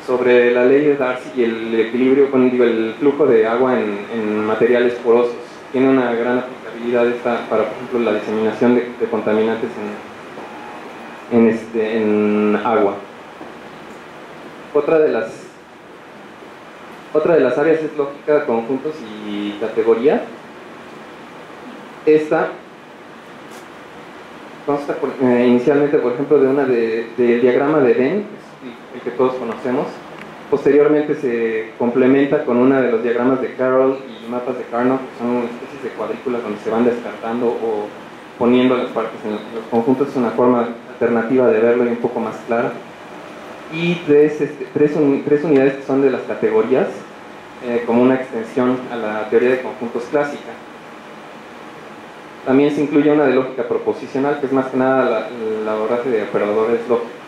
sobre la ley de Darcy y el equilibrio, el flujo de agua en materiales porosos. Tiene una gran aplicabilidad para, por ejemplo, la diseminación de contaminantes en agua. Otra de las áreas es lógica de conjuntos y categoría. Esta consta inicialmente, por ejemplo, del diagrama de Venn, el que todos conocemos. Posteriormente se complementa con una de los diagramas de Carroll y mapas de Carnot, que son especies de cuadrículas donde se van descartando o poniendo las partes en los conjuntos. Es una forma alternativa de verlo y un poco más clara. Y tres unidades que son de las categorías, como una extensión a la teoría de conjuntos clásica. También se incluye una de lógica proposicional, que es más que nada la abordaje de operadores lógicos.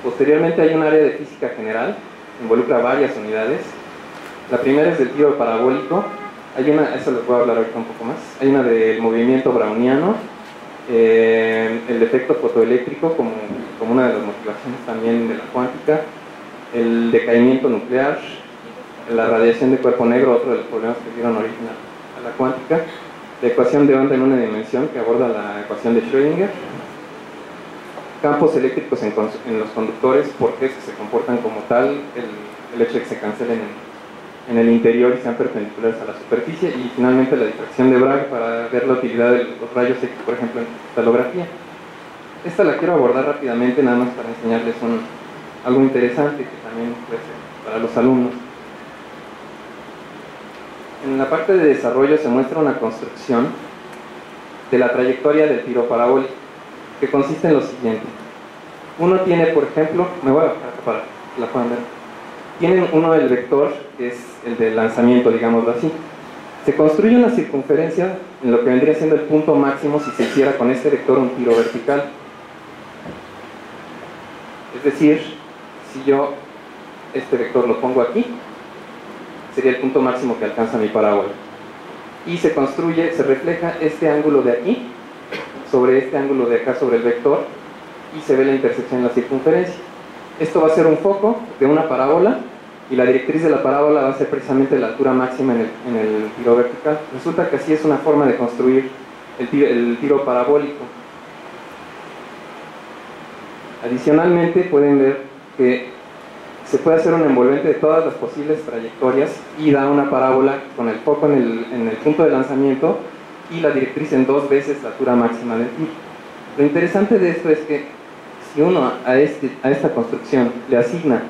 Posteriormente hay un área de física general, involucra varias unidades. La primera es del tiro parabólico. Eso les voy a hablar ahorita un poco más. Hay una del movimiento browniano, el efecto fotoeléctrico como una de las motivaciones también de la cuántica, el decaimiento nuclear, la radiación de cuerpo negro, otro de los problemas que dieron origen a la cuántica, la ecuación de onda en una dimensión, que aborda la ecuación de Schrödinger, campos eléctricos en los conductores, porque se comportan como tal, el hecho de que se cancelen en el interior y sean perpendiculares a la superficie, y finalmente la difracción de Bragg para ver la utilidad de los rayos X, por ejemplo, en cristalografía. Esta la quiero abordar rápidamente, nada más para enseñarles algo interesante que también puede ser para los alumnos. En la parte de desarrollo se muestra una construcción de la trayectoria del tiro parabólico, que consiste en lo siguiente. Uno tiene, por ejemplo, me voy a bajar para que la puedan ver. Tienen uno el vector, que es el del lanzamiento, digámoslo así. Se construye una circunferencia en lo que vendría siendo el punto máximo si se hiciera con este vector un tiro vertical. Es decir, si yo este vector lo pongo aquí, sería el punto máximo que alcanza mi parábola. Y se refleja este ángulo de aquí sobre este ángulo de acá sobre el vector, y se ve la intersección en la circunferencia. Esto va a ser un foco de una parábola y la directriz de la parábola va a ser precisamente la altura máxima en el tiro vertical. Resulta que así es una forma de construir el tiro parabólico. Adicionalmente pueden ver que se puede hacer un envolvente de todas las posibles trayectorias y da una parábola con el foco en el punto de lanzamiento y la directriz en 2 veces la altura máxima del tiro. Lo interesante de esto es que si uno a esta construcción le asigna,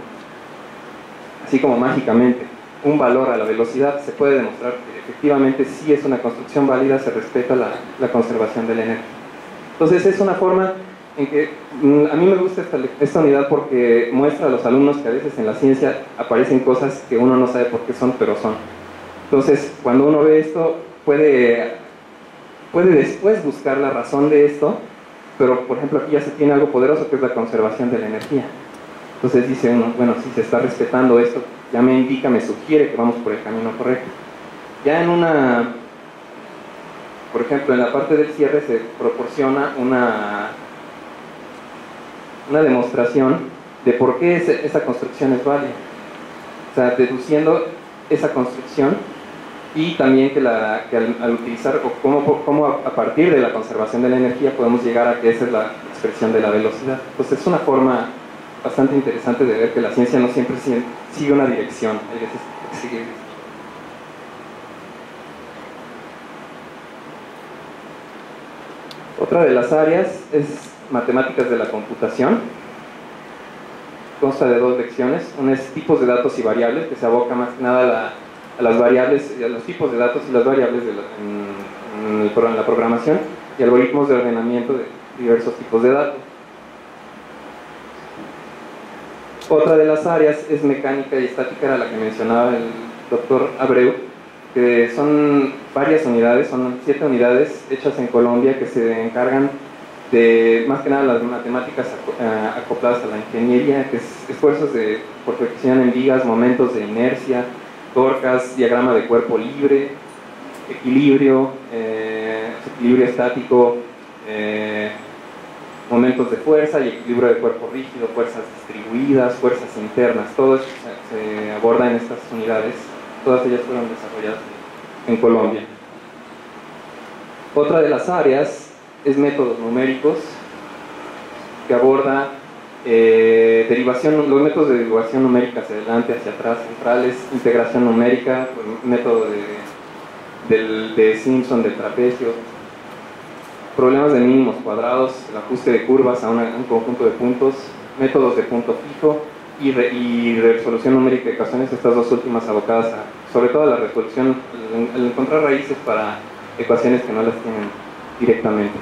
así como mágicamente, un valor a la velocidad, se puede demostrar que efectivamente sí es una construcción válida, se respeta la conservación de la energía. Entonces es una forma en que a mí me gusta esta unidad porque muestra a los alumnos que a veces en la ciencia aparecen cosas que uno no sabe por qué son, pero son. Entonces, cuando uno ve esto, puede después buscar la razón de esto, pero por ejemplo aquí ya se tiene algo poderoso que es la conservación de la energía. Entonces dice uno, bueno, si se está respetando esto, ya me indica, me sugiere que vamos por el camino correcto. Ya por ejemplo, en la parte del cierre se proporciona una demostración de por qué esa construcción es válida. O sea, deduciendo esa construcción y también que al utilizar, o cómo a partir de la conservación de la energía podemos llegar a que esa es la expresión de la velocidad. Entonces es una forma bastante interesante de ver que la ciencia no siempre sigue una dirección, hay veces que sigue. Otra de las áreas es matemáticas de la computación. Consta de 2 lecciones. Una es tipos de datos y variables, que se aboca más que nada a las variables, a los tipos de datos y las variables en la programación, y algoritmos de ordenamiento de diversos tipos de datos. Otra de las áreas es mecánica y estática, era la que mencionaba el doctor Abreu, que son varias unidades, son 7 unidades hechas en Colombia que se encargan de, más que nada, las matemáticas acopladas a la ingeniería, que es esfuerzos por precisión en vigas, momentos de inercia, torcas, diagrama de cuerpo libre, equilibrio estático, momentos de fuerza y equilibrio de cuerpo rígido, fuerzas distribuidas, fuerzas internas, todo esto se aborda en estas unidades, todas ellas fueron desarrolladas en Colombia. Otra de las áreas es métodos numéricos, que aborda los métodos de derivación numérica hacia adelante, hacia atrás, centrales, integración numérica, método de Simpson, del trapecio, problemas de mínimos cuadrados, el ajuste de curvas a un conjunto de puntos, métodos de punto fijo y resolución numérica de ecuaciones, estas 2 últimas abocadas sobre todo a la resolución, el encontrar raíces para ecuaciones que no las tienen directamente.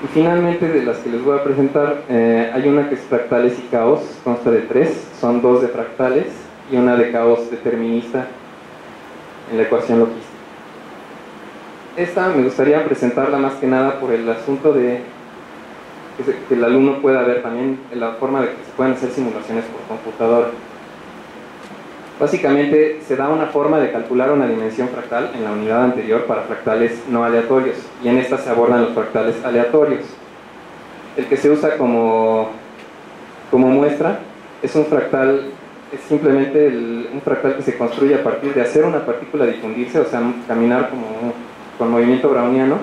Y finalmente, de las que les voy a presentar, hay una que es fractales y caos, consta de 3, son 2 de fractales y una de caos determinista en la ecuación logística. Esta me gustaría presentarla más que nada por el asunto de que el alumno pueda ver también la forma de que se puedan hacer simulaciones por computadora. Básicamente se da una forma de calcular una dimensión fractal en la unidad anterior para fractales no aleatorios, y en esta se abordan los fractales aleatorios. El que se usa como muestra es un fractal, es simplemente un fractal que se construye a partir de hacer una partícula difundirse, o sea, caminar con movimiento browniano,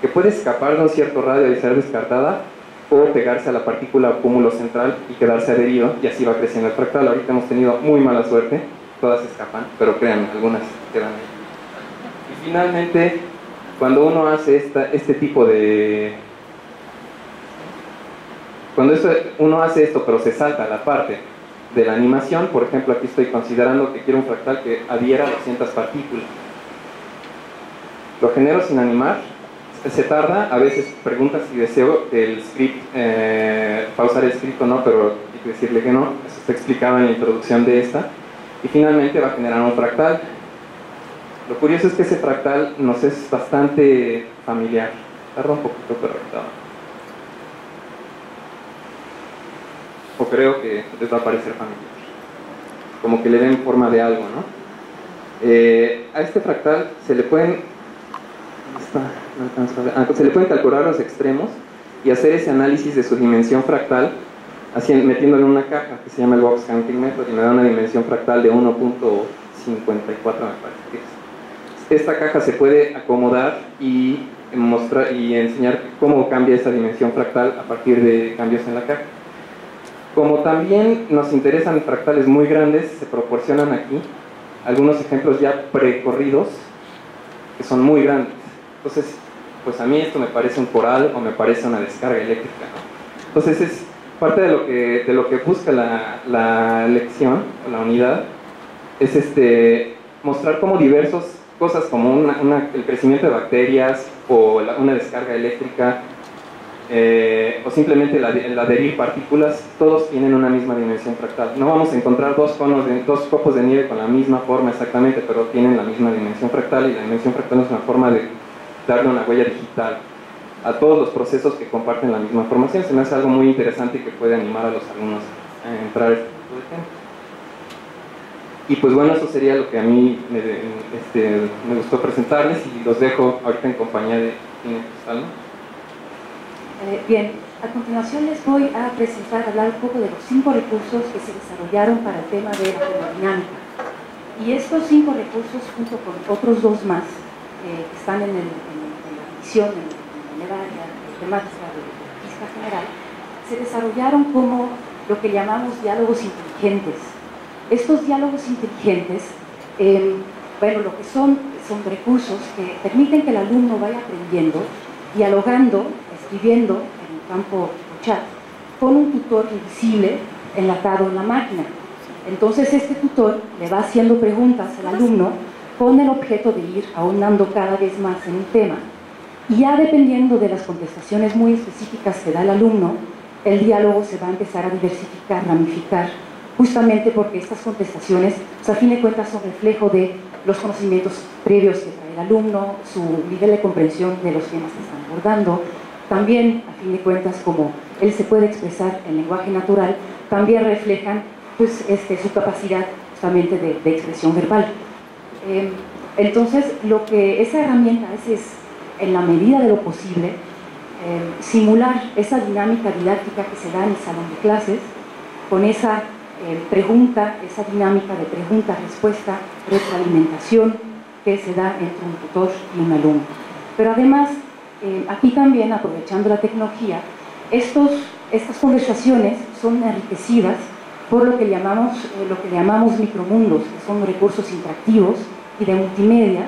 que puede escapar de un cierto radio y ser descartada, o pegarse a la partícula o cúmulo central y quedarse adherido, y así va creciendo el fractal. Ahorita hemos tenido muy mala suerte, todas escapan, pero créanme, algunas quedan ahí. Y finalmente, cuando uno hace este tipo de... Cuando uno hace esto, pero se salta la parte de la animación, por ejemplo, aquí estoy considerando que quiero un fractal que adhiera a 200 partículas. Lo genero sin animar, se tarda, a veces pregunta si deseo el script, pausar el script o no, pero hay que decirle que no, eso está explicado en la introducción de esta. Y finalmente va a generar un fractal. Lo curioso es que ese fractal nos es bastante familiar. Tarda un poquito, pero ahorita. O creo que les va a parecer familiar. Como que le den forma de algo, ¿no? A este fractal se le pueden... no alcanzo a ver. Se le pueden calcular los extremos y hacer ese análisis de su dimensión fractal así metiéndole en una caja que se llama el Box Counting Method y me da una dimensión fractal de 1.54, me parece que es. Esta caja se puede acomodar y mostrar y enseñar cómo cambia esa dimensión fractal a partir de cambios en la caja. Como también nos interesan fractales muy grandes, se proporcionan aquí algunos ejemplos ya precorridos que son muy grandes. Entonces, pues a mí esto me parece un coral o me parece una descarga eléctrica, ¿no? Entonces es parte de lo que busca la lección o la unidad, es mostrar cómo diversas cosas como el crecimiento de bacterias o una descarga eléctrica o simplemente el adherir partículas, todos tienen una misma dimensión fractal. No vamos a encontrar dos copos de nieve con la misma forma exactamente, pero tienen la misma dimensión fractal, y la dimensión fractal es una forma de darle una huella digital a todos los procesos que comparten la misma formación. Se me hace algo muy interesante y que puede animar a los alumnos a entrar a este tipo de temas. Y pues bueno, eso sería lo que a mí me gustó presentarles, y los dejo ahorita en compañía de Tina Cristal. Bien, a continuación les voy a hablar un poco de los 5 recursos que se desarrollaron para el tema de la termodinámica. Y estos 5 recursos, junto con otros 2 más, que están en la visión, en el área temática de física general, se desarrollaron como lo que llamamos diálogos inteligentes. Estos diálogos inteligentes, bueno, lo que son recursos que permiten que el alumno vaya aprendiendo, dialogando, escribiendo en el campo chat, con un tutor invisible enlatado en la máquina. Entonces este tutor le va haciendo preguntas al alumno con el objeto de ir ahondando cada vez más en un tema. Y ya dependiendo de las contestaciones muy específicas que da el alumno, el diálogo se va a empezar a diversificar, ramificar, justamente porque estas contestaciones, pues a fin de cuentas, son reflejo de los conocimientos previos que trae el alumno, su nivel de comprensión de los temas que están abordando. También, a fin de cuentas, como él se puede expresar en lenguaje natural, también reflejan pues, su capacidad justamente de expresión verbal. Entonces, lo que esa herramienta es en la medida de lo posible, simular esa dinámica didáctica que se da en el salón de clases, con esa pregunta, esa dinámica de pregunta-respuesta, retroalimentación que se da entre un tutor y un alumno. Pero además, aquí también, aprovechando la tecnología, estas conversaciones son enriquecidas por lo que llamamos micromundos, que son recursos interactivos y de multimedia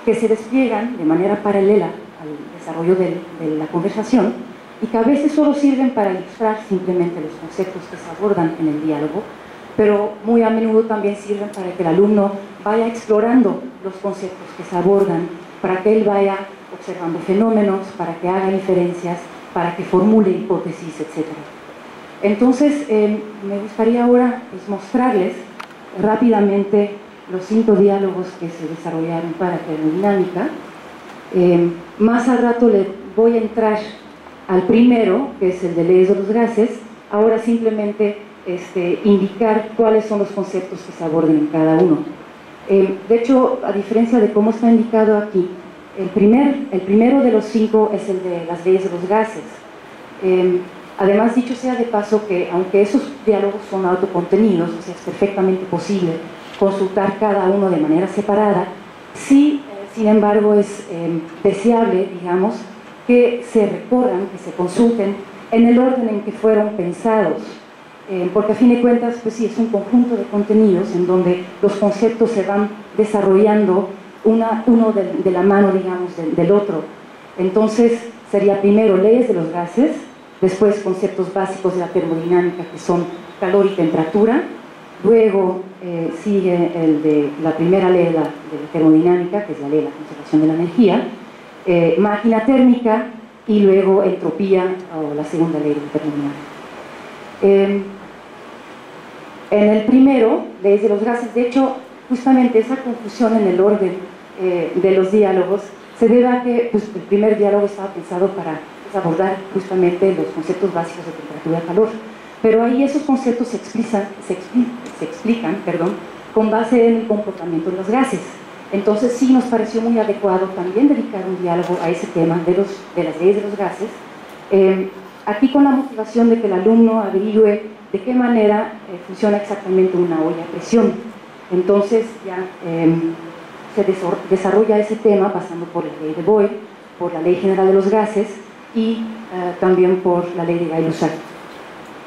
que se despliegan de manera paralela al desarrollo de la conversación y que a veces solo sirven para ilustrar simplemente los conceptos que se abordan en el diálogo, pero muy a menudo también sirven para que el alumno vaya explorando los conceptos que se abordan, para que él vaya observando fenómenos, para que haga inferencias, para que formule hipótesis, etc. Entonces, me gustaría ahora pues, mostrarles rápidamente los 5 diálogos que se desarrollaron para termodinámica. Más al rato le voy a entrar al primero, que es el de leyes de los gases. Ahora simplemente indicar cuáles son los conceptos que se aborden en cada uno. De hecho, a diferencia de cómo está indicado aquí, el primero de los 5 es el de las leyes de los gases. Además, dicho sea de paso que aunque esos diálogos son autocontenidos, o sea, es perfectamente posible consultar cada uno de manera separada, sí, sin embargo, es deseable, digamos, que se recorran, que se consulten en el orden en que fueron pensados, porque a fin de cuentas, pues sí, es un conjunto de contenidos en donde los conceptos se van desarrollando uno de la mano, digamos, del otro. Entonces, sería primero leyes de los gases, después conceptos básicos de la termodinámica, que son calor y temperatura, luego sigue el de la primera ley de la termodinámica, que es la ley de la conservación de la energía, máquina térmica, y luego entropía, o la segunda ley de la termodinámica. En el primero, leyes de los gases, de hecho, justamente esa confusión en el orden de los diálogos se debe a que pues, el primer diálogo estaba pensado para abordar justamente los conceptos básicos de temperatura y calor, pero ahí esos conceptos se explican con base en el comportamiento de los gases. Entonces sí nos pareció muy adecuado también dedicar un diálogo a ese tema de las leyes de los gases, Aquí con la motivación de que el alumno averigüe de qué manera funciona exactamente una olla a presión. Entonces ya se desarrolla ese tema pasando por la ley de Boyle, por la ley general de los gases y también por la ley de Gay-Lussac.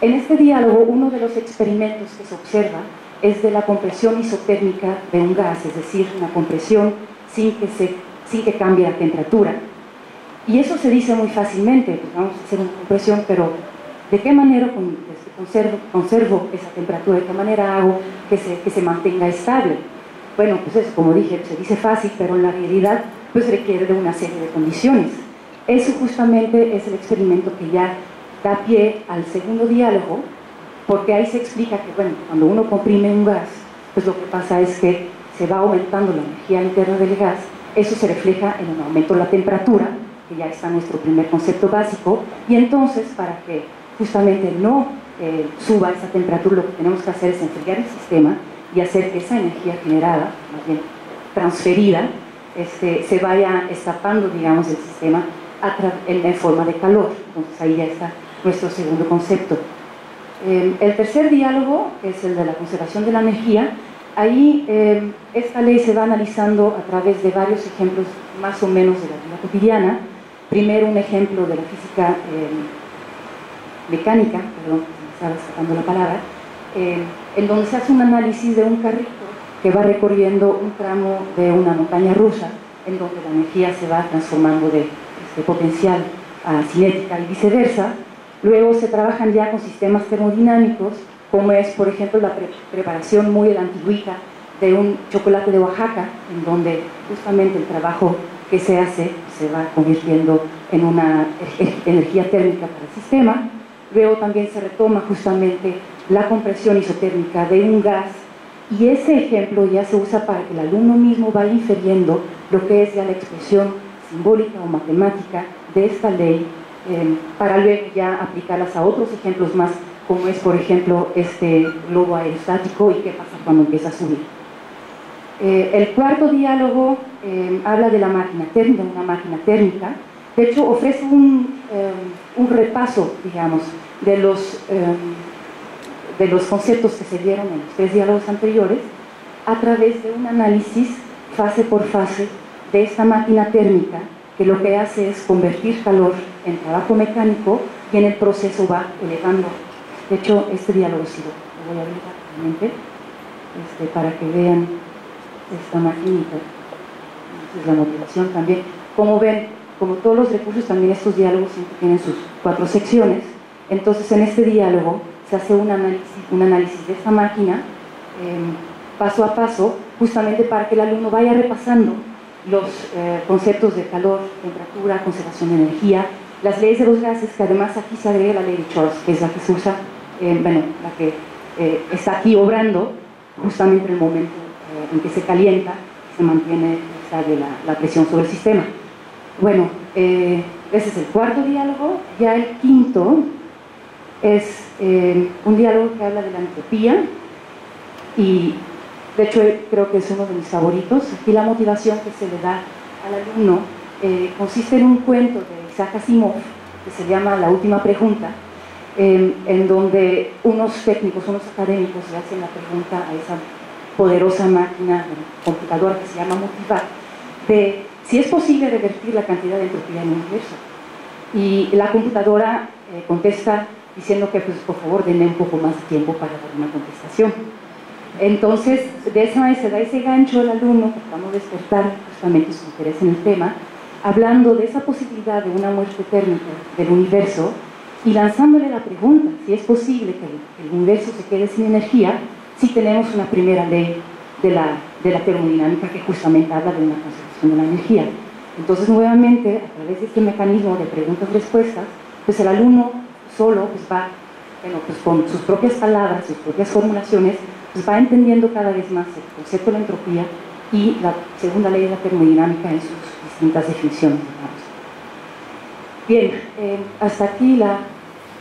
En este diálogo, uno de los experimentos que se observa es de la compresión isotérmica de un gas, es decir, una compresión sin que cambie la temperatura. Y eso se dice muy fácilmente, pues vamos a hacer una compresión, pero ¿de qué manera conservo esa temperatura? ¿De qué manera hago que se mantenga estable? Bueno, pues eso, como dije, se dice fácil, pero en la realidad pues requiere de una serie de condiciones. Eso justamente es el experimento que ya da pie al segundo diálogo, porque ahí se explica que, bueno, cuando uno comprime un gas, pues lo que pasa es que se va aumentando la energía interna del gas, eso se refleja en un aumento de la temperatura, que ya está nuestro primer concepto básico, y entonces para que justamente no suba esa temperatura, lo que tenemos que hacer es enfriar el sistema y hacer que esa energía generada, más bien transferida, se vaya escapando, digamos, del sistema en forma de calor. Entonces ahí ya está nuestro segundo concepto. El tercer diálogo, que es el de la conservación de la energía, ahí esta ley se va analizando a través de varios ejemplos más o menos de la vida cotidiana. Primero un ejemplo de la física mecánica, perdón, me estaba escapando la palabra, en donde se hace un análisis de un carrito que va recorriendo un tramo de una montaña rusa, en donde la energía se va transformando de potencial a cinética y viceversa. Luego se trabajan ya con sistemas termodinámicos, como es, por ejemplo, la preparación muy de la antigüita de un chocolate de Oaxaca, en donde justamente el trabajo que se hace se va convirtiendo en una energía térmica para el sistema. Luego también se retoma justamente la compresión isotérmica de un gas, y ese ejemplo ya se usa para que el alumno mismo vaya infiriendo lo que es ya la expresión simbólica o matemática de esta ley, para luego ya aplicarlas a otros ejemplos más, como es, por ejemplo, este globo aerostático y qué pasa cuando empieza a subir. El cuarto diálogo habla de la máquina térmica, una máquina térmica. De hecho, ofrece un repaso, digamos, de los conceptos que se dieron en los tres diálogos anteriores, a través de un análisis fase por fase de esta máquina térmica, que lo que hace es convertir calor en trabajo mecánico y en el proceso va elevando. De hecho, este diálogo sí lo voy a abrir rápidamente para que vean esta maquinita. Entonces, la motivación también. Como ven, como todos los recursos, también estos diálogos siempre tienen sus 4 secciones. Entonces, en este diálogo se hace un análisis de esta máquina paso a paso, justamente para que el alumno vaya repasando los conceptos de calor, temperatura, conservación de energía, las leyes de los gases, que además aquí se agrega la ley de Charles, que es la que se usa, la que está aquí obrando justamente en el momento en que se calienta, se mantiene estable la presión sobre el sistema. Bueno, ese es el cuarto diálogo. Ya el quinto es un diálogo que habla de la entropía, y de hecho creo que es uno de mis favoritos. Aquí la motivación que se le da al alumno consiste en un cuento de Isaac Asimov que se llama La última pregunta, en donde unos técnicos, unos académicos le hacen la pregunta a esa poderosa máquina computadora que se llama Multivac, de si es posible revertir la cantidad de entropía en el universo. Y la computadora contesta diciendo que, pues, por favor, denme un poco más de tiempo para dar una contestación. Entonces, de esa manera se da ese gancho al alumno, tratando de despertar justamente su interés en el tema, hablando de esa posibilidad de una muerte térmica del universo y lanzándole la pregunta si es posible que el universo se quede sin energía si tenemos una primera ley de la termodinámica que justamente habla de una conservación de la energía. Entonces, nuevamente, a través de este mecanismo de preguntas-respuestas, pues el alumno solo pues va, pues con sus propias palabras, sus propias formulaciones, pues va entendiendo cada vez más el concepto de la entropía y la segunda ley de la termodinámica en sus distintas definiciones, digamos. Bien, hasta aquí la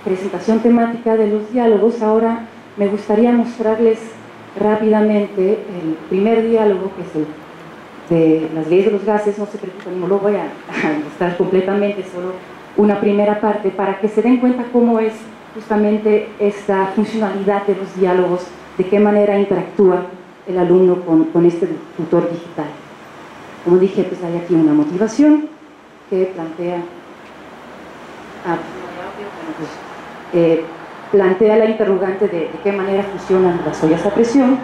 presentación temática de los diálogos. Ahora me gustaría mostrarles rápidamente el primer diálogo, que es el de las leyes de los gases. No se preocupen, no lo voy a mostrar completamente, solo una primera parte para que se den cuenta cómo es justamente esta funcionalidad de los diálogos, de qué manera interactúa el alumno con este tutor digital. Como dije, pues hay aquí una motivación que plantea, plantea la interrogante de qué manera funcionan las ollas a presión.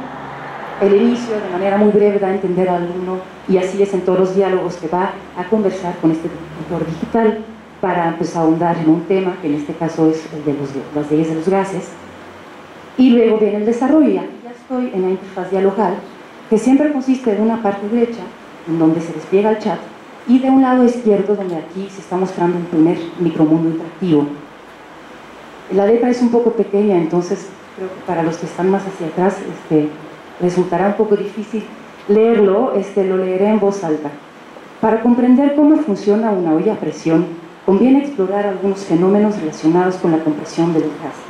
El inicio, de manera muy breve, da a entender al alumno, y así es en todos los diálogos, que va a conversar con este tutor digital para pues, ahondar en un tema, que en este caso es el de las leyes de los gases. Y luego viene el desarrollo, y aquí ya estoy en la interfaz dialogal, que siempre consiste de una parte derecha, en donde se despliega el chat, y de un lado izquierdo, donde aquí se está mostrando un primer micromundo interactivo. La letra es un poco pequeña, entonces creo que para los que están más hacia atrás resultará un poco difícil leerlo, lo leeré en voz alta. Para comprender cómo funciona una olla a presión, conviene explorar algunos fenómenos relacionados con la compresión de los gases.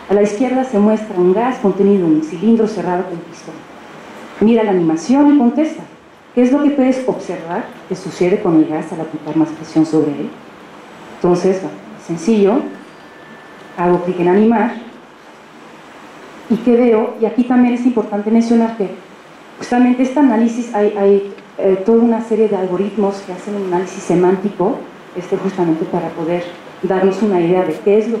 A la izquierda se muestra un gas contenido en un cilindro cerrado con pistón. Mira la animación y contesta. ¿Qué es lo que puedes observar que sucede con el gas al aplicar más presión sobre él? Entonces, bueno, sencillo, hago clic en animar, y ¿qué veo? Y aquí también es importante mencionar que justamente este análisis hay toda una serie de algoritmos que hacen un análisis semántico, justamente para poder darnos una idea de qué es el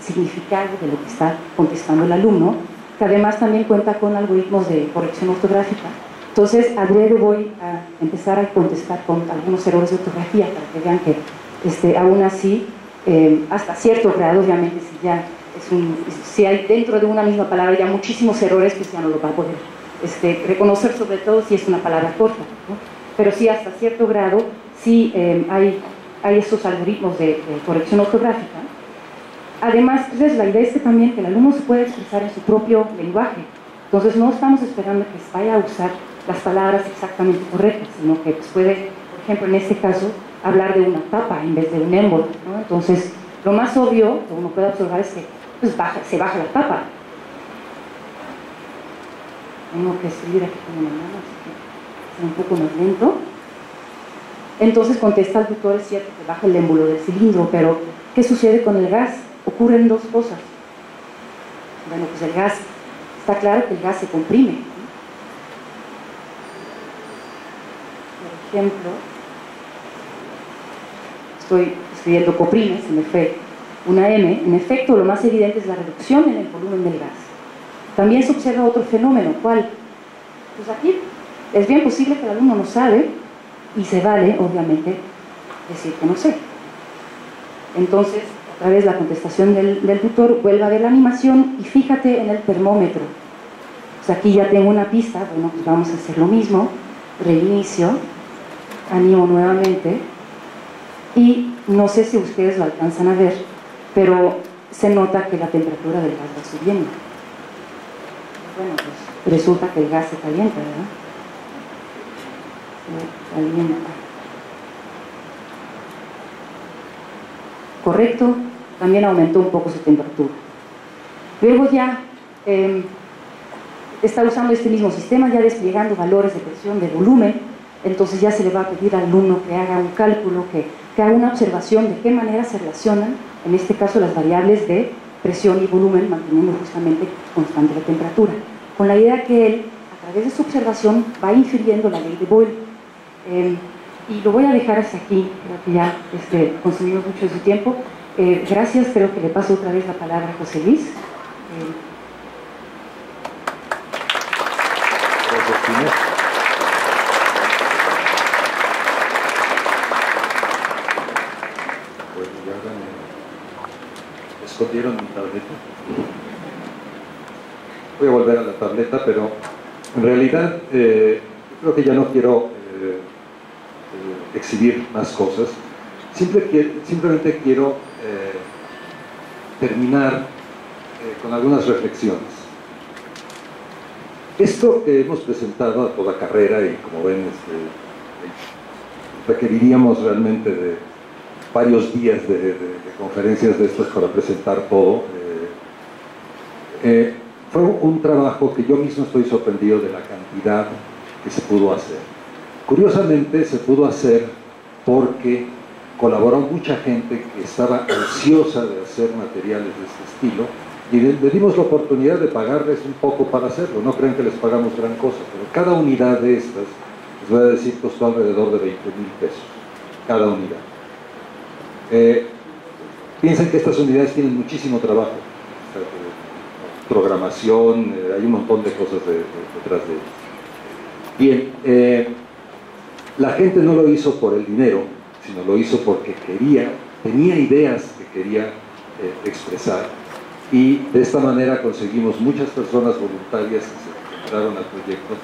significado de lo que está contestando el alumno, que además también cuenta con algoritmos de corrección ortográfica. Entonces, a breve voy a empezar a contestar con algunos errores de ortografía para que vean que aún así, hasta cierto grado, obviamente, si hay dentro de una misma palabra ya muchísimos errores, pues ya no lo va a poder reconocer, sobre todo si es una palabra corta, ¿no? Pero sí, hasta cierto grado, sí hay esos algoritmos de corrección ortográfica. Además, pues, la idea es también que el alumno se pueda expresar en su propio lenguaje. Entonces, no estamos esperando que vaya a usar las palabras exactamente correctas, sino que pues, puede, por ejemplo, en este caso, hablar de una tapa en vez de un émbolo, ¿no? Entonces, lo más obvio que uno puede observar es que pues, se baja la tapa. Tengo que escribir aquí con una mano, así que es un poco más lento. Entonces contesta al tutor, es cierto que baja el émbolo del cilindro, pero ¿qué sucede con el gas? Ocurren dos cosas. Bueno, pues el gas, está claro que el gas se comprime, ¿no? Por ejemplo, estoy escribiendo comprime, se me fue una M. En efecto, lo más evidente es la reducción en el volumen del gas. También se observa otro fenómeno, ¿cuál? Pues aquí es bien posible que el alumno no sabe, y se vale, obviamente, decir que no sé. Entonces, otra vez la contestación del tutor, vuelve a ver la animación y fíjate en el termómetro. Pues aquí ya tengo una pista, bueno, pues vamos a hacer lo mismo, reinicio, animo nuevamente, y no sé si ustedes lo alcanzan a ver, pero se nota que la temperatura del gas va subiendo. Bueno, pues resulta que el gas se calienta, ¿verdad? Se calienta. Correcto, también aumentó un poco su temperatura. Luego ya está usando este mismo sistema, ya desplegando valores de presión, de volumen. Entonces ya se le va a pedir al alumno que haga un cálculo, que haga una observación de qué manera se relacionan, en este caso, las variables de presión y volumen, manteniendo justamente constante la temperatura, con la idea que él, a través de su observación, va infiriendo la ley de Boyle. Y lo voy a dejar hasta aquí, creo que ya consumimos mucho de su tiempo. Gracias, creo que le paso otra vez la palabra a José Luis. Gracias, Tina. Bueno, ya me escondieron mi tableta. Voy a volver a la tableta, pero en realidad creo que ya no quiero exhibir más cosas. Simplemente quiero terminar con algunas reflexiones. Esto que hemos presentado a toda carrera, y como ven, requeriríamos realmente de varios días de conferencias de estas para presentar todo. Fue un trabajo que yo mismo estoy sorprendido de la cantidad que se pudo hacer. Curiosamente se pudo hacer porque colaboró mucha gente que estaba ansiosa de hacer materiales de este estilo, y le dimos la oportunidad de pagarles un poco para hacerlo. No crean que les pagamos gran cosa, pero cada unidad de estas, les voy a decir, costó alrededor de 20,000 pesos, cada unidad. Piensen que estas unidades tienen muchísimo trabajo, programación, hay un montón de cosas detrás de ellas. Bien, la gente no lo hizo por el dinero, sino lo hizo porque tenía ideas que quería expresar, y de esta manera conseguimos muchas personas voluntarias que se entraron al proyecto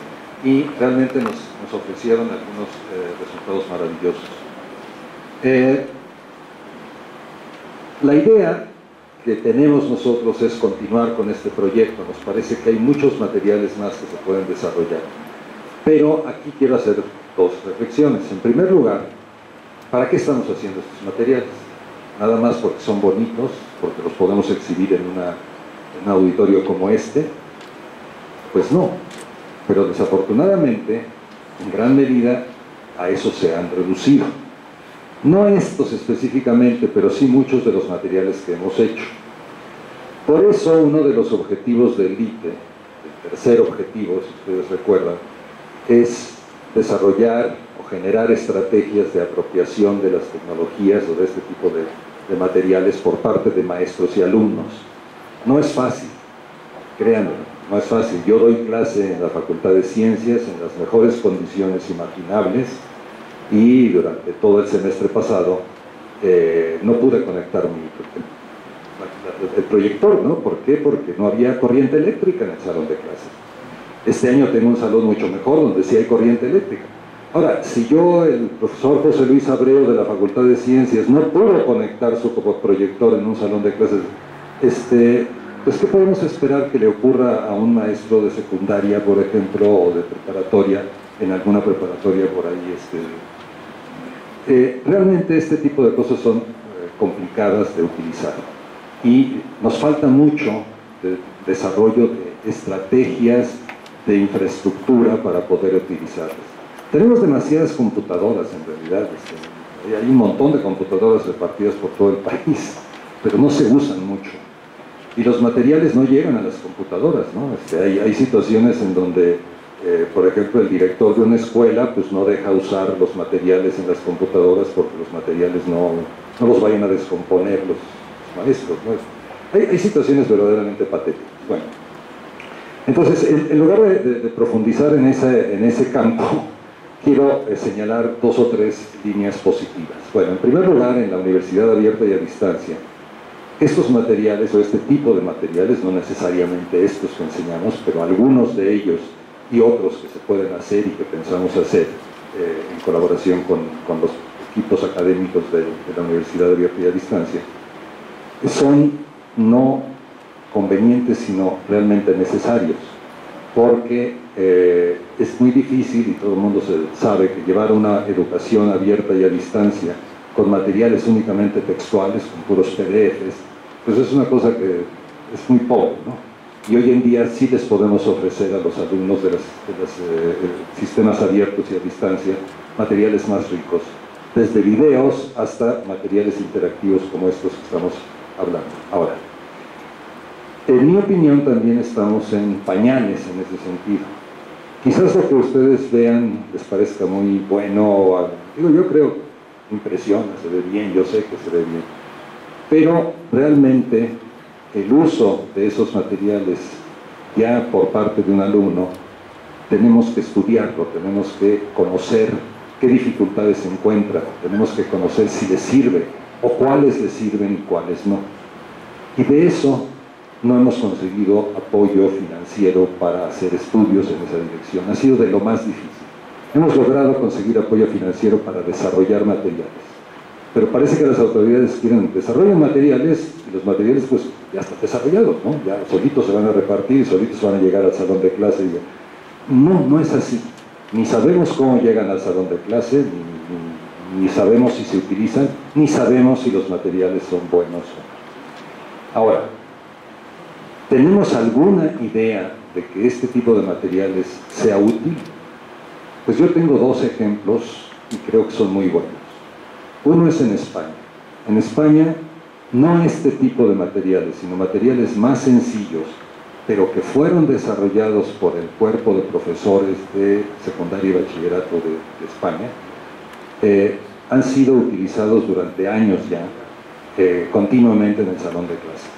y realmente nos ofrecieron algunos resultados maravillosos. La idea que tenemos nosotros es continuar con este proyecto. Nos parece que hay muchos materiales más que se pueden desarrollar, pero aquí quiero hacer dos reflexiones. En primer lugar, ¿para qué estamos haciendo estos materiales? Nada más porque son bonitos, porque los podemos exhibir en un auditorio como este. Pues no, pero desafortunadamente, en gran medida, a eso se han reducido. No estos específicamente, pero sí muchos de los materiales que hemos hecho. Por eso, uno de los objetivos del ITE, el tercer objetivo, si ustedes recuerdan, es desarrollar o generar estrategias de apropiación de las tecnologías o de este tipo de materiales por parte de maestros y alumnos. No es fácil, créanme, no es fácil. Yo doy clase en la Facultad de Ciencias en las mejores condiciones imaginables, y durante todo el semestre pasado no pude conectar el proyector, ¿no? ¿Por qué? Porque no había corriente eléctrica en el salón de clases. Este año tengo un salón mucho mejor donde sí hay corriente eléctrica. Ahora, si yo, el profesor José Luis Abreu de la Facultad de Ciencias, no pudo conectar su proyector en un salón de clases, pues ¿qué podemos esperar que le ocurra a un maestro de secundaria, por ejemplo, o de preparatoria, en alguna preparatoria por ahí? Realmente este tipo de cosas son complicadas de utilizar, y nos falta mucho de desarrollo de estrategias de infraestructura para poder utilizarlas. Tenemos demasiadas computadoras en realidad, hay un montón de computadoras repartidas por todo el país, pero no se usan mucho, y los materiales no llegan a las computadoras, ¿no? Hay situaciones en donde, por ejemplo, el director de una escuela pues no deja usar los materiales en las computadoras porque los materiales no los vayan a descomponer los maestros, ¿no? Hay situaciones verdaderamente patéticas. Bueno, entonces, en lugar de profundizar en ese campo, quiero señalar dos o tres líneas positivas. Bueno, en primer lugar, en la Universidad Abierta y a Distancia, estos materiales o este tipo de materiales, no necesariamente estos que enseñamos, pero algunos de ellos y otros que se pueden hacer y que pensamos hacer en colaboración con los equipos académicos de la Universidad Abierta y a Distancia, son no convenientes, sino realmente necesarios, porque es muy difícil, y todo el mundo sabe que llevar una educación abierta y a distancia con materiales únicamente textuales, con puros PDFs, pues es una cosa que es muy pobre, ¿no? Y hoy en día sí les podemos ofrecer a los alumnos de los sistemas abiertos y a distancia materiales más ricos, desde videos hasta materiales interactivos como estos que estamos hablando. Ahora, en mi opinión también estamos en pañales en ese sentido. Quizás lo que ustedes vean les parezca muy bueno, yo creo, impresiona, se ve bien, yo sé que se ve bien, pero realmente el uso de esos materiales ya por parte de un alumno, tenemos que estudiarlo, tenemos que conocer qué dificultades se encuentran, tenemos que conocer si les sirve, o cuáles les sirven y cuáles no. Y de eso no hemos conseguido apoyo financiero para hacer estudios en esa dirección. Ha sido de lo más difícil. Hemos logrado conseguir apoyo financiero para desarrollar materiales, pero parece que las autoridades quieren desarrollar materiales, y los materiales pues ya están desarrollados, ¿no? Ya solitos se van a repartir, solitos van a llegar al salón de clase. No es así. Ni sabemos cómo llegan al salón de clase, ni sabemos si se utilizan, ni sabemos si los materiales son buenos o no. Ahora, ¿tenemos alguna idea de que este tipo de materiales sea útil? Pues yo tengo dos ejemplos y creo que son muy buenos. Uno es en España. En España, no este tipo de materiales, sino materiales más sencillos, pero que fueron desarrollados por el cuerpo de profesores de secundaria y bachillerato de España, han sido utilizados durante años ya, continuamente en el salón de clase.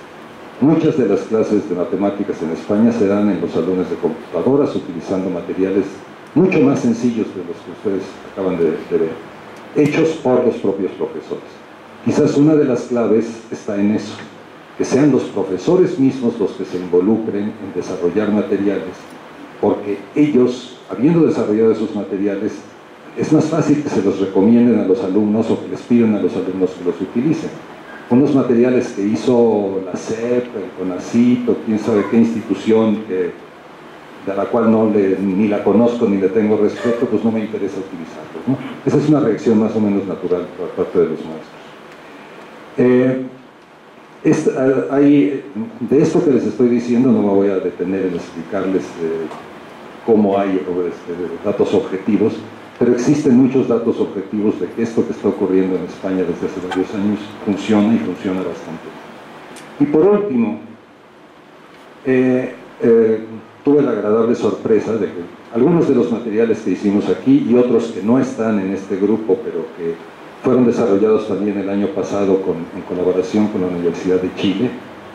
Muchas de las clases de matemáticas en España se dan en los salones de computadoras, utilizando materiales mucho más sencillos de los que ustedes acaban de ver, hechos por los propios profesores. Quizás una de las claves está en eso, que sean los profesores mismos los que se involucren en desarrollar materiales, porque ellos, habiendo desarrollado esos materiales, es más fácil que se los recomienden a los alumnos o que les pidan a los alumnos que los utilicen. Unos materiales que hizo la SEP, el CONACYT o quién sabe qué institución de la cual ni la conozco ni le tengo respeto, pues no me interesa utilizarlos, ¿no? Esa es una reacción más o menos natural por parte de los maestros. De esto que les estoy diciendo no me voy a detener en explicarles cómo hay datos objetivos, pero existen muchos datos objetivos de que esto que está ocurriendo en España desde hace varios años funciona y funciona bastante bien. Y por último, tuve la agradable sorpresa de que algunos de los materiales que hicimos aquí y otros que no están en este grupo, pero que fueron desarrollados también el año pasado en colaboración con la Universidad de Chile,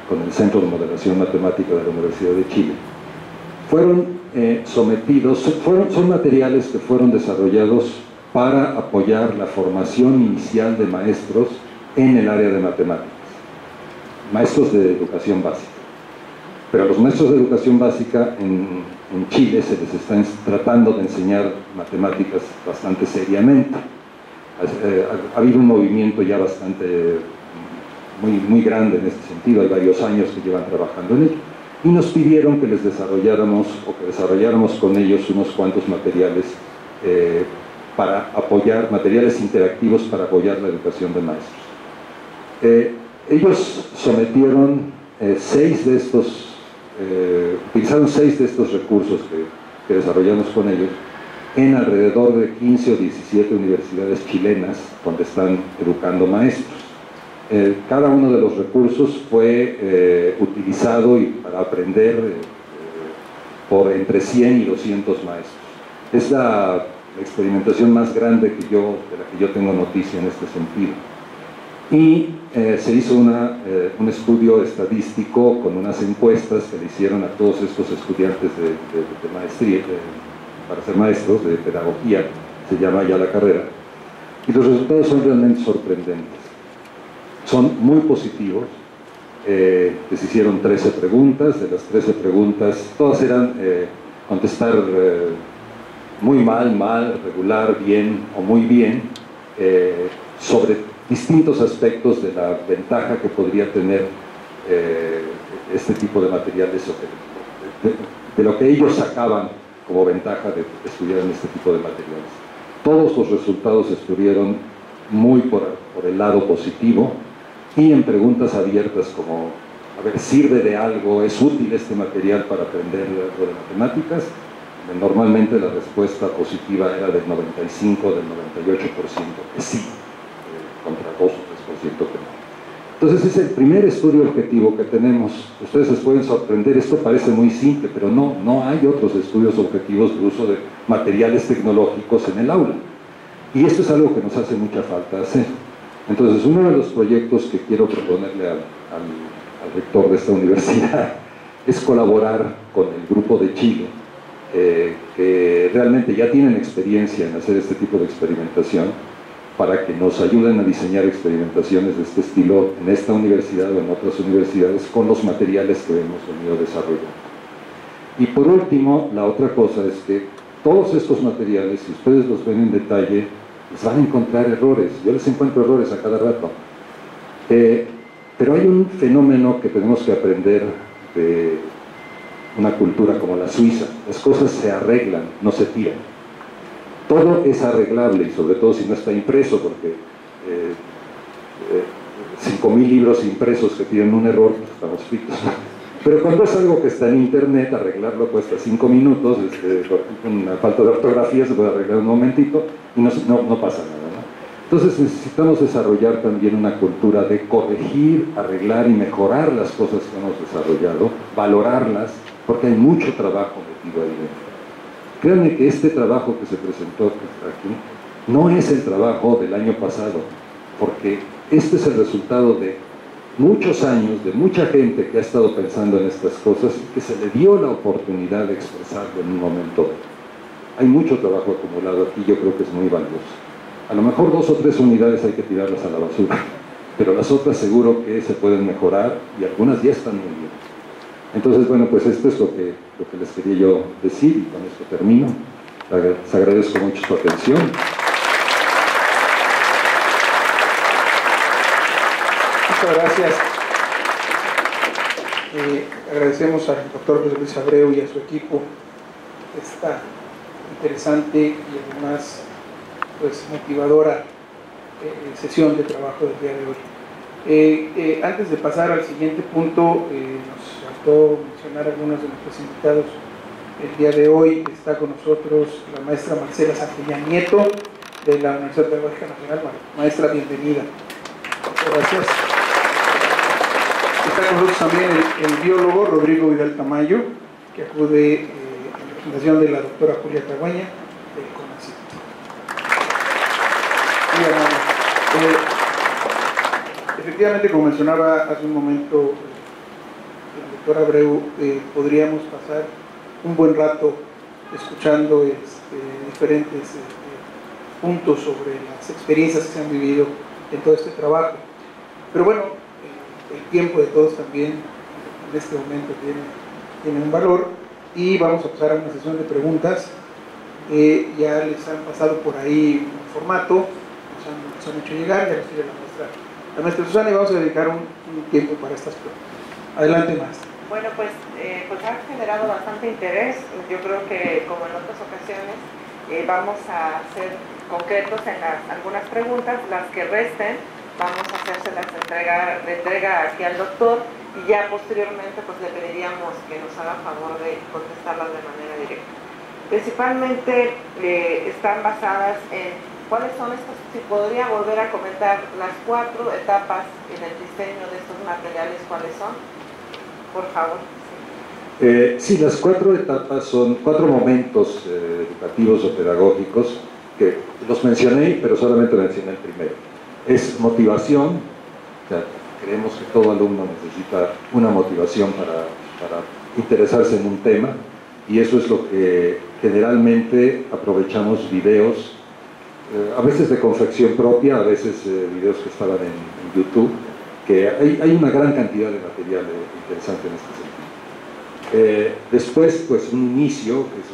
con el Centro de Modelación Matemática de la Universidad de Chile, fueron son materiales que fueron desarrollados para apoyar la formación inicial de maestros en el área de matemáticas, maestros de educación básica. Pero a los maestros de educación básica en Chile se les está tratando de enseñar matemáticas bastante seriamente. Ha habido un movimiento ya bastante, muy grande en este sentido, hay varios años que llevan trabajando en ello, y nos pidieron que les desarrolláramos con ellos unos cuantos materiales para apoyar, materiales interactivos para apoyar la educación de maestros. Ellos sometieron utilizaron 6 de estos recursos que desarrollamos con ellos en alrededor de 15 o 17 universidades chilenas donde están educando maestros. Cada uno de los recursos fue utilizado para aprender por entre 100 y 200 maestros. Es la experimentación más grande de la que yo tengo noticia en este sentido. Y se hizo un estudio estadístico con unas encuestas que le hicieron a todos estos estudiantes de maestría, para ser maestros, de pedagogía, se llama ya la carrera, y los resultados son realmente sorprendentes. Son muy positivos. Les hicieron 13 preguntas, de las 13 preguntas, todas eran contestar muy mal, regular, bien o muy bien, sobre distintos aspectos de la ventaja que podría tener este tipo de materiales, de lo que ellos sacaban como ventaja de estudiar en este tipo de materiales. Todos los resultados estuvieron muy por el lado positivo, y en preguntas abiertas como, a ver, ¿sirve de algo? ¿Es útil este material para aprender algo de matemáticas? Normalmente la respuesta positiva era del 95, del 98% que sí, contra 2 o 3% que no. Entonces es el primer estudio objetivo que tenemos. Ustedes les pueden sorprender, esto parece muy simple, pero no hay otros estudios objetivos de uso de materiales tecnológicos en el aula. Y esto es algo que nos hace mucha falta hacer. Entonces, uno de los proyectos que quiero proponerle al rector de esta universidad es colaborar con el grupo de Chile, que realmente ya tienen experiencia en hacer este tipo de experimentación, para que nos ayuden a diseñar experimentaciones de este estilo en esta universidad o en otras universidades con los materiales que hemos venido desarrollando. Y por último, la otra cosa es que todos estos materiales, si ustedes los ven en detalle, les van a encontrar errores. Yo les encuentro errores a cada rato. Pero hay un fenómeno que tenemos que aprender de una cultura como la suiza. Las cosas se arreglan, no se tiran. Todo es arreglable, y sobre todo si no está impreso, porque 5.000 libros impresos que tienen un error, pues estamos fritos. Pero cuando es algo que está en internet, arreglarlo cuesta 5 minutos, con una falta de ortografía se puede arreglar un momentito y no pasa nada, ¿no? Entonces necesitamos desarrollar también una cultura de corregir, arreglar y mejorar las cosas que hemos desarrollado, valorarlas, porque hay mucho trabajo metido ahí dentro. Créanme que este trabajo que se presentó aquí no es el trabajo del año pasado, porque este es el resultado de muchos años, de mucha gente que ha estado pensando en estas cosas y que se le dio la oportunidad de expresarlo en un momento. Hay mucho trabajo acumulado aquí, yo creo que es muy valioso. A lo mejor 2 o 3 unidades hay que tirarlas a la basura, pero las otras seguro que se pueden mejorar y algunas ya están muy bien. Entonces, bueno, pues esto es lo que les quería yo decir y con esto termino. Les agradezco mucho su atención. Muchas gracias. Agradecemos al doctor José Luis Abreu y a su equipo esta interesante y además pues motivadora sesión de trabajo del día de hoy. Antes de pasar al siguiente punto, nos faltó mencionar a algunos de nuestros invitados. El día de hoy está con nosotros la maestra Marcela Santillán Nieto de la Universidad Pedagógica Nacional. Maestra, bienvenida. Muchas gracias. Está con nosotros también el biólogo Rodrigo Vidal Tamayo, que acude en representación de la doctora Julia Tagüeña del CONACYT. Efectivamente, como mencionaba hace un momento el doctor Abreu, podríamos pasar un buen rato escuchando diferentes puntos sobre las experiencias que se han vivido en todo este trabajo. Pero bueno, el tiempo de todos también en este momento tiene un valor y vamos a pasar a una sesión de preguntas. Ya les han pasado por ahí un formato, nos han hecho llegar, ya nos tiene la maestra Susana, y vamos a dedicar un tiempo para estas preguntas. Adelante, maestra. Bueno, pues ha generado bastante interés. Yo creo que, como en otras ocasiones, vamos a ser concretos en algunas preguntas. Las que resten, vamos a hacérselas de entrega aquí al doctor, y ya posteriormente pues le pediríamos que nos haga favor de contestarlas de manera directa. Principalmente están basadas en cuáles son estas, si podría volver a comentar las 4 etapas en el diseño de estos materiales, ¿cuáles son? Por favor. Sí, las 4 etapas son 4 momentos educativos o pedagógicos que los mencioné, pero solamente mencioné el primero. Es motivación, o sea, creemos que todo alumno necesita una motivación para interesarse en un tema, y eso es lo que generalmente aprovechamos videos, a veces de confección propia, a veces videos que estaban en YouTube, que hay una gran cantidad de material interesante en este sentido. Después, pues un inicio, que es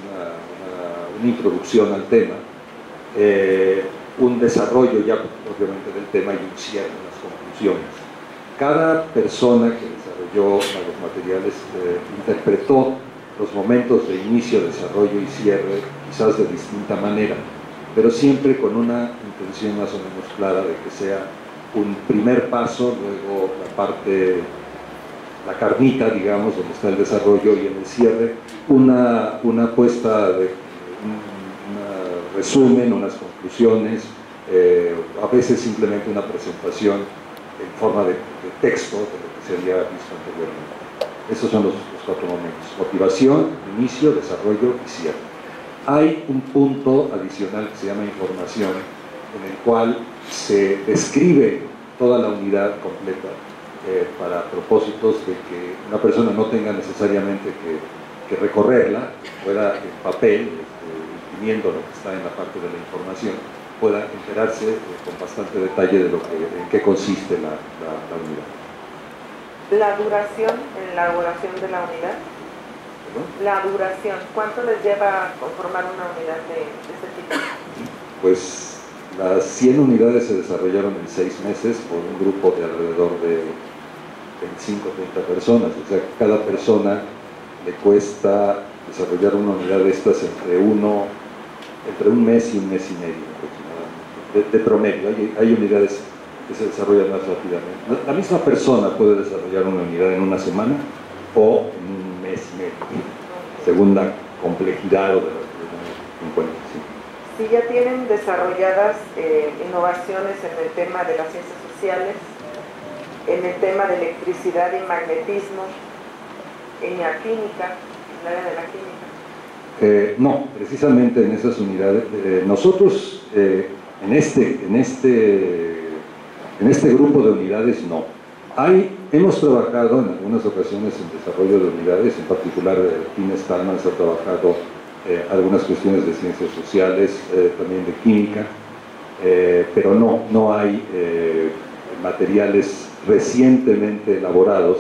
una introducción al tema, un desarrollo ya obviamente del tema y un cierre, las conclusiones. Cada persona que desarrolló los materiales interpretó los momentos de inicio, desarrollo y cierre quizás de distinta manera, pero siempre con una intención más o menos clara de que sea un primer paso, luego la carnita, digamos, donde está el desarrollo, y en el cierre una puesta de un resumen, unas conclusiones, a veces simplemente una presentación en forma de texto de lo que se había visto anteriormente. Esos son los 4 momentos: motivación, inicio, desarrollo y cierre. Hay un punto adicional que se llama información, en el cual se describe toda la unidad completa para propósitos de que una persona no tenga necesariamente que recorrerla, pueda en papel, imprimiendo lo que está en la parte de la información, pueda enterarse con bastante detalle de en qué consiste la unidad. La duración en la elaboración de la unidad. La duración, ¿cuánto les lleva conformar una unidad de este tipo? Pues las 100 unidades se desarrollaron en 6 meses por un grupo de alrededor de 25 o 30 personas. O sea, cada persona le cuesta desarrollar una unidad de estas entre un mes y un mes y medio aproximadamente, de promedio. Hay unidades que se desarrollan más rápidamente. La misma persona puede desarrollar una unidad en una semana o en un mes y medio, según la complejidad o de la que encuentre. Si si ya tienen desarrolladas innovaciones en el tema de las ciencias sociales, en el tema de electricidad y magnetismo, en la química, en el área de la química. No, precisamente en esas unidades, nosotros en este grupo de unidades no. Hemos trabajado en algunas ocasiones en desarrollo de unidades, en particular Tines Talman ha trabajado algunas cuestiones de ciencias sociales, también de química, pero no hay materiales recientemente elaborados.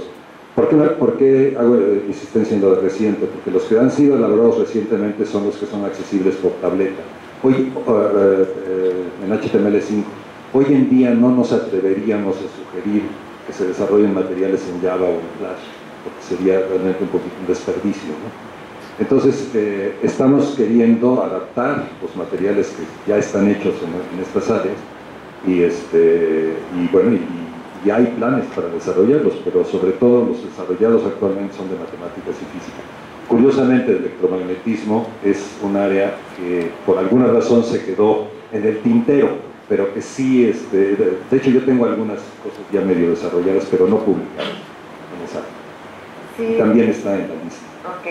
¿Por qué hago insistencia en lo de reciente? Porque los que han sido elaborados recientemente son los que son accesibles por tableta. Hoy, en HTML5, hoy en día no nos atreveríamos a sugerir que se desarrollen materiales en Java o en Flash, porque sería realmente un poquito un desperdicio, ¿no? Entonces, estamos queriendo adaptar los materiales que ya están hechos en estas áreas y bueno, y hay planes para desarrollarlos, pero sobre todo los desarrollados actualmente son de matemáticas y física. Curiosamente, el electromagnetismo es un área que por alguna razón se quedó en el tintero, pero que sí, de hecho yo tengo algunas cosas ya medio desarrolladas, pero no publicadas en esa área. Sí. También está en la lista. Ok,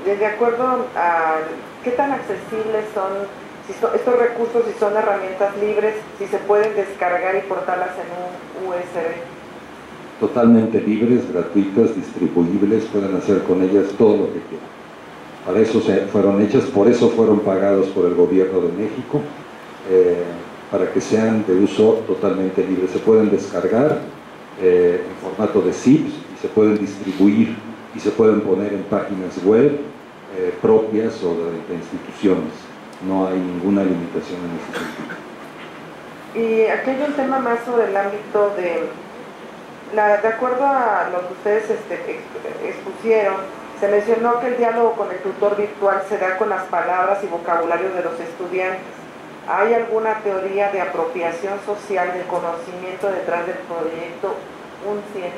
de acuerdo a qué tan accesibles son estos recursos, si son herramientas libres, si se pueden descargar y portarlas en un USB. Totalmente libres, gratuitas, distribuibles, pueden hacer con ellas todo lo que quieran. Para eso fueron hechas, por eso fueron pagados por el gobierno de México, para que sean de uso totalmente libre. Se pueden descargar en formato de zips y se pueden distribuir y se pueden poner en páginas web propias o de instituciones. No hay ninguna limitación en ese sentido. Y aquí hay un tema más sobre el ámbito de acuerdo a lo que ustedes expusieron, se mencionó que el diálogo con el tutor virtual se da con las palabras y vocabulario de los estudiantes. ¿Hay alguna teoría de apropiación social del conocimiento detrás del proyecto UNCIEN?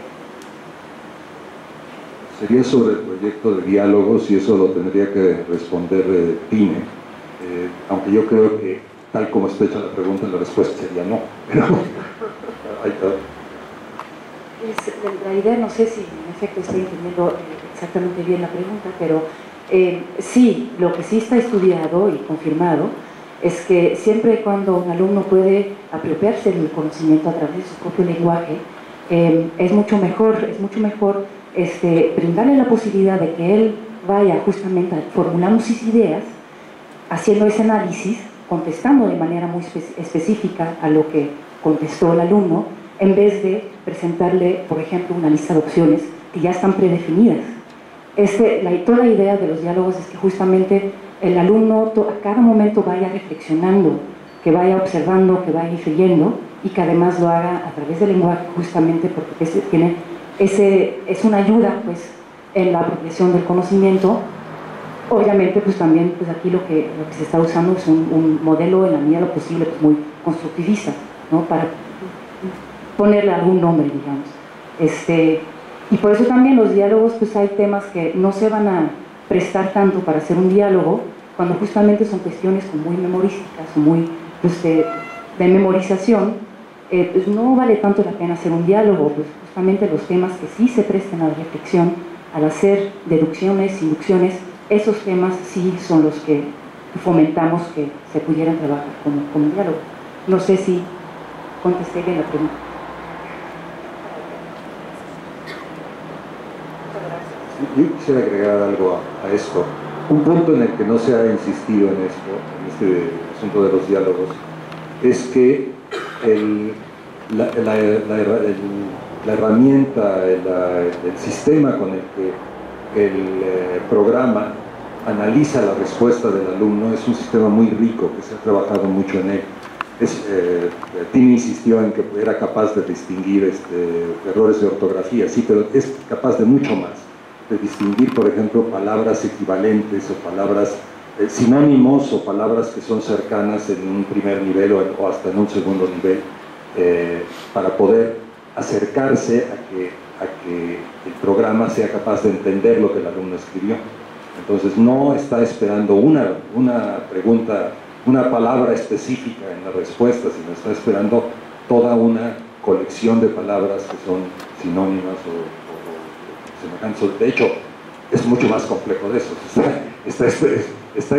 Sería sobre el proyecto de diálogos y eso lo tendría que responder Tine, aunque yo creo que tal como está hecha la pregunta, la respuesta sería no. Pero la idea, no sé si en efecto estoy entendiendo exactamente bien la pregunta, pero sí, lo que sí está estudiado y confirmado es que siempre y cuando un alumno puede apropiarse del conocimiento a través de su propio lenguaje, es mucho mejor brindarle la posibilidad de que él vaya justamente formulando sus ideas, haciendo ese análisis, contestando de manera muy específica a lo que contestó el alumno, en vez de presentarle, por ejemplo, una lista de opciones que ya están predefinidas. Toda la idea de los diálogos es que justamente el alumno a cada momento vaya reflexionando, que vaya observando, que vaya influyendo y que además lo haga a través del lenguaje, justamente porque es una ayuda pues, en la apropiación del conocimiento. Obviamente pues también pues aquí lo que se está usando es un modelo en la medida de lo posible pues, muy constructivista, ¿no? Para ponerle algún nombre, digamos. Y por eso también los diálogos, pues hay temas que no se van a prestar tanto para hacer un diálogo, cuando justamente son cuestiones muy memorísticas o muy pues, de memorización, pues no vale tanto la pena hacer un diálogo, pues justamente los temas que sí se prestan a la reflexión, al hacer deducciones, inducciones, esos temas sí son los que fomentamos que se pudieran trabajar como un diálogo. No sé si contesté bien la pregunta. Yo quisiera agregar algo a esto. Un punto en el que no se ha insistido en este asunto de los diálogos, es que la herramienta, el sistema con el que el programa analiza la respuesta del alumno es un sistema muy rico, que se ha trabajado mucho en él. Tini insistió en que era capaz de distinguir errores de ortografía, sí, pero es capaz de mucho más, de distinguir, por ejemplo, palabras equivalentes o palabras sinónimos o palabras que son cercanas en un primer nivel o hasta en un segundo nivel, para poder acercarse a que el programa sea capaz de entender lo que el alumno escribió. Entonces no está esperando una pregunta una palabra específica en la respuesta, sino está esperando toda una colección de palabras que son sinónimas o semejantes. De hecho, es mucho más complejo de eso. Está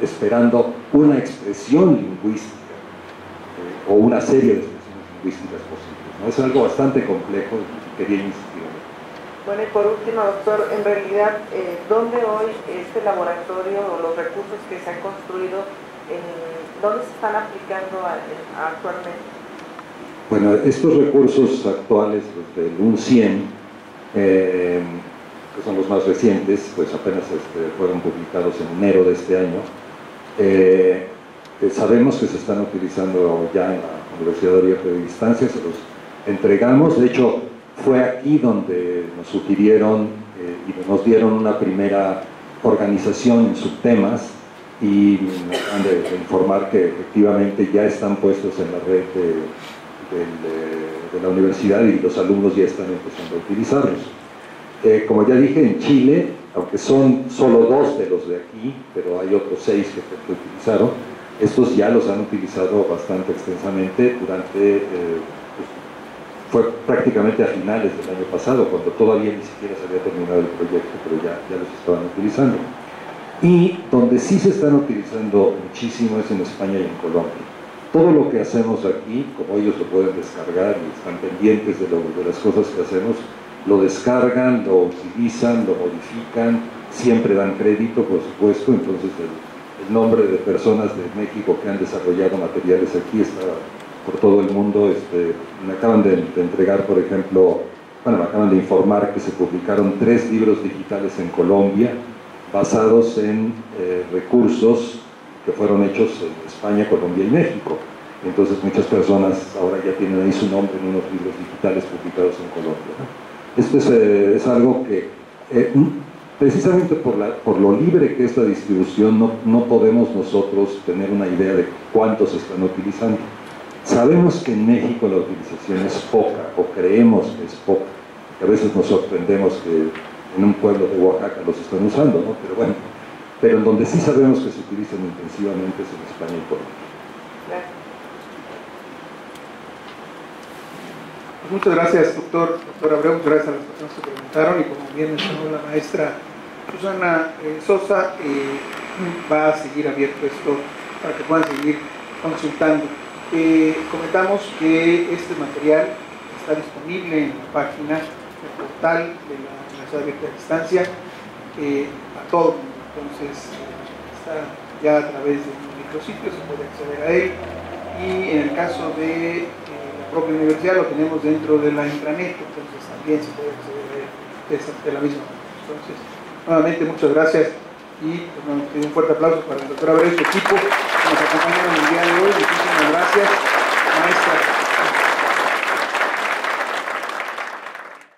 esperando una expresión lingüística o una serie de expresiones lingüísticas posibles, ¿no? Es algo bastante complejo y quería insistir. Bueno, y por último, doctor, en realidad, ¿dónde hoy este laboratorio o los recursos que se han construido, dónde se están aplicando actualmente? Bueno, estos recursos actuales, los del UN-100, que son los más recientes, pues apenas fueron publicados en enero de este año, sabemos que se están utilizando ya en la Universidad de Oriente de Distancia, se los entregamos. De hecho, fue aquí donde nos sugirieron y nos dieron una primera organización en subtemas, y me acaban de informar que efectivamente ya están puestos en la red de la universidad y los alumnos ya están empezando a utilizarlos. Como ya dije, en Chile, aunque son solo 2 de los de aquí, pero hay otros 6 que utilizaron, estos ya los han utilizado bastante extensamente durante, fue prácticamente a finales del año pasado, cuando todavía ni siquiera se había terminado el proyecto, pero ya los estaban utilizando. Y donde sí se están utilizando muchísimo es en España y en Colombia. Todo lo que hacemos aquí, como ellos lo pueden descargar y están pendientes de las cosas que hacemos, lo descargan, lo utilizan, lo modifican, siempre dan crédito, por supuesto. Entonces el nombre de personas de México que han desarrollado materiales aquí está por todo el mundo. Me acaban de entregar, por ejemplo, bueno, me acaban de informar que se publicaron 3 libros digitales en Colombia basados en recursos que fueron hechos en España, Colombia y México. Entonces muchas personas ahora ya tienen ahí su nombre en unos libros digitales publicados en Colombia, ¿no? Esto es algo que, precisamente por lo libre que es la distribución, no podemos nosotros tener una idea de cuántos se están utilizando. Sabemos que en México la utilización es poca, o creemos que es poca. A veces nos sorprendemos que en un pueblo de Oaxaca los están usando, ¿no? Pero bueno, pero en donde sí sabemos que se utilizan intensivamente es en España y Colombia. Gracias. Muchas gracias, doctor Abreu. Muchas gracias a las personas que preguntaron, y como bien mencionó la maestra Susana Sosa, va a seguir abierto esto para que puedan seguir consultando. Comentamos que este material está disponible en la página, el portal de la Universidad Abierta de Distancia, a todo el mundo. Entonces está ya a través de un micrositio, se puede acceder a él, y en el caso de la propia universidad lo tenemos dentro de la intranet, entonces también se puede acceder a él de la misma manera. Entonces, nuevamente muchas gracias, y pues, un fuerte aplauso para el doctor Abreu y su equipo que nos acompañaron el día de hoy. Muchísimas gracias, maestra.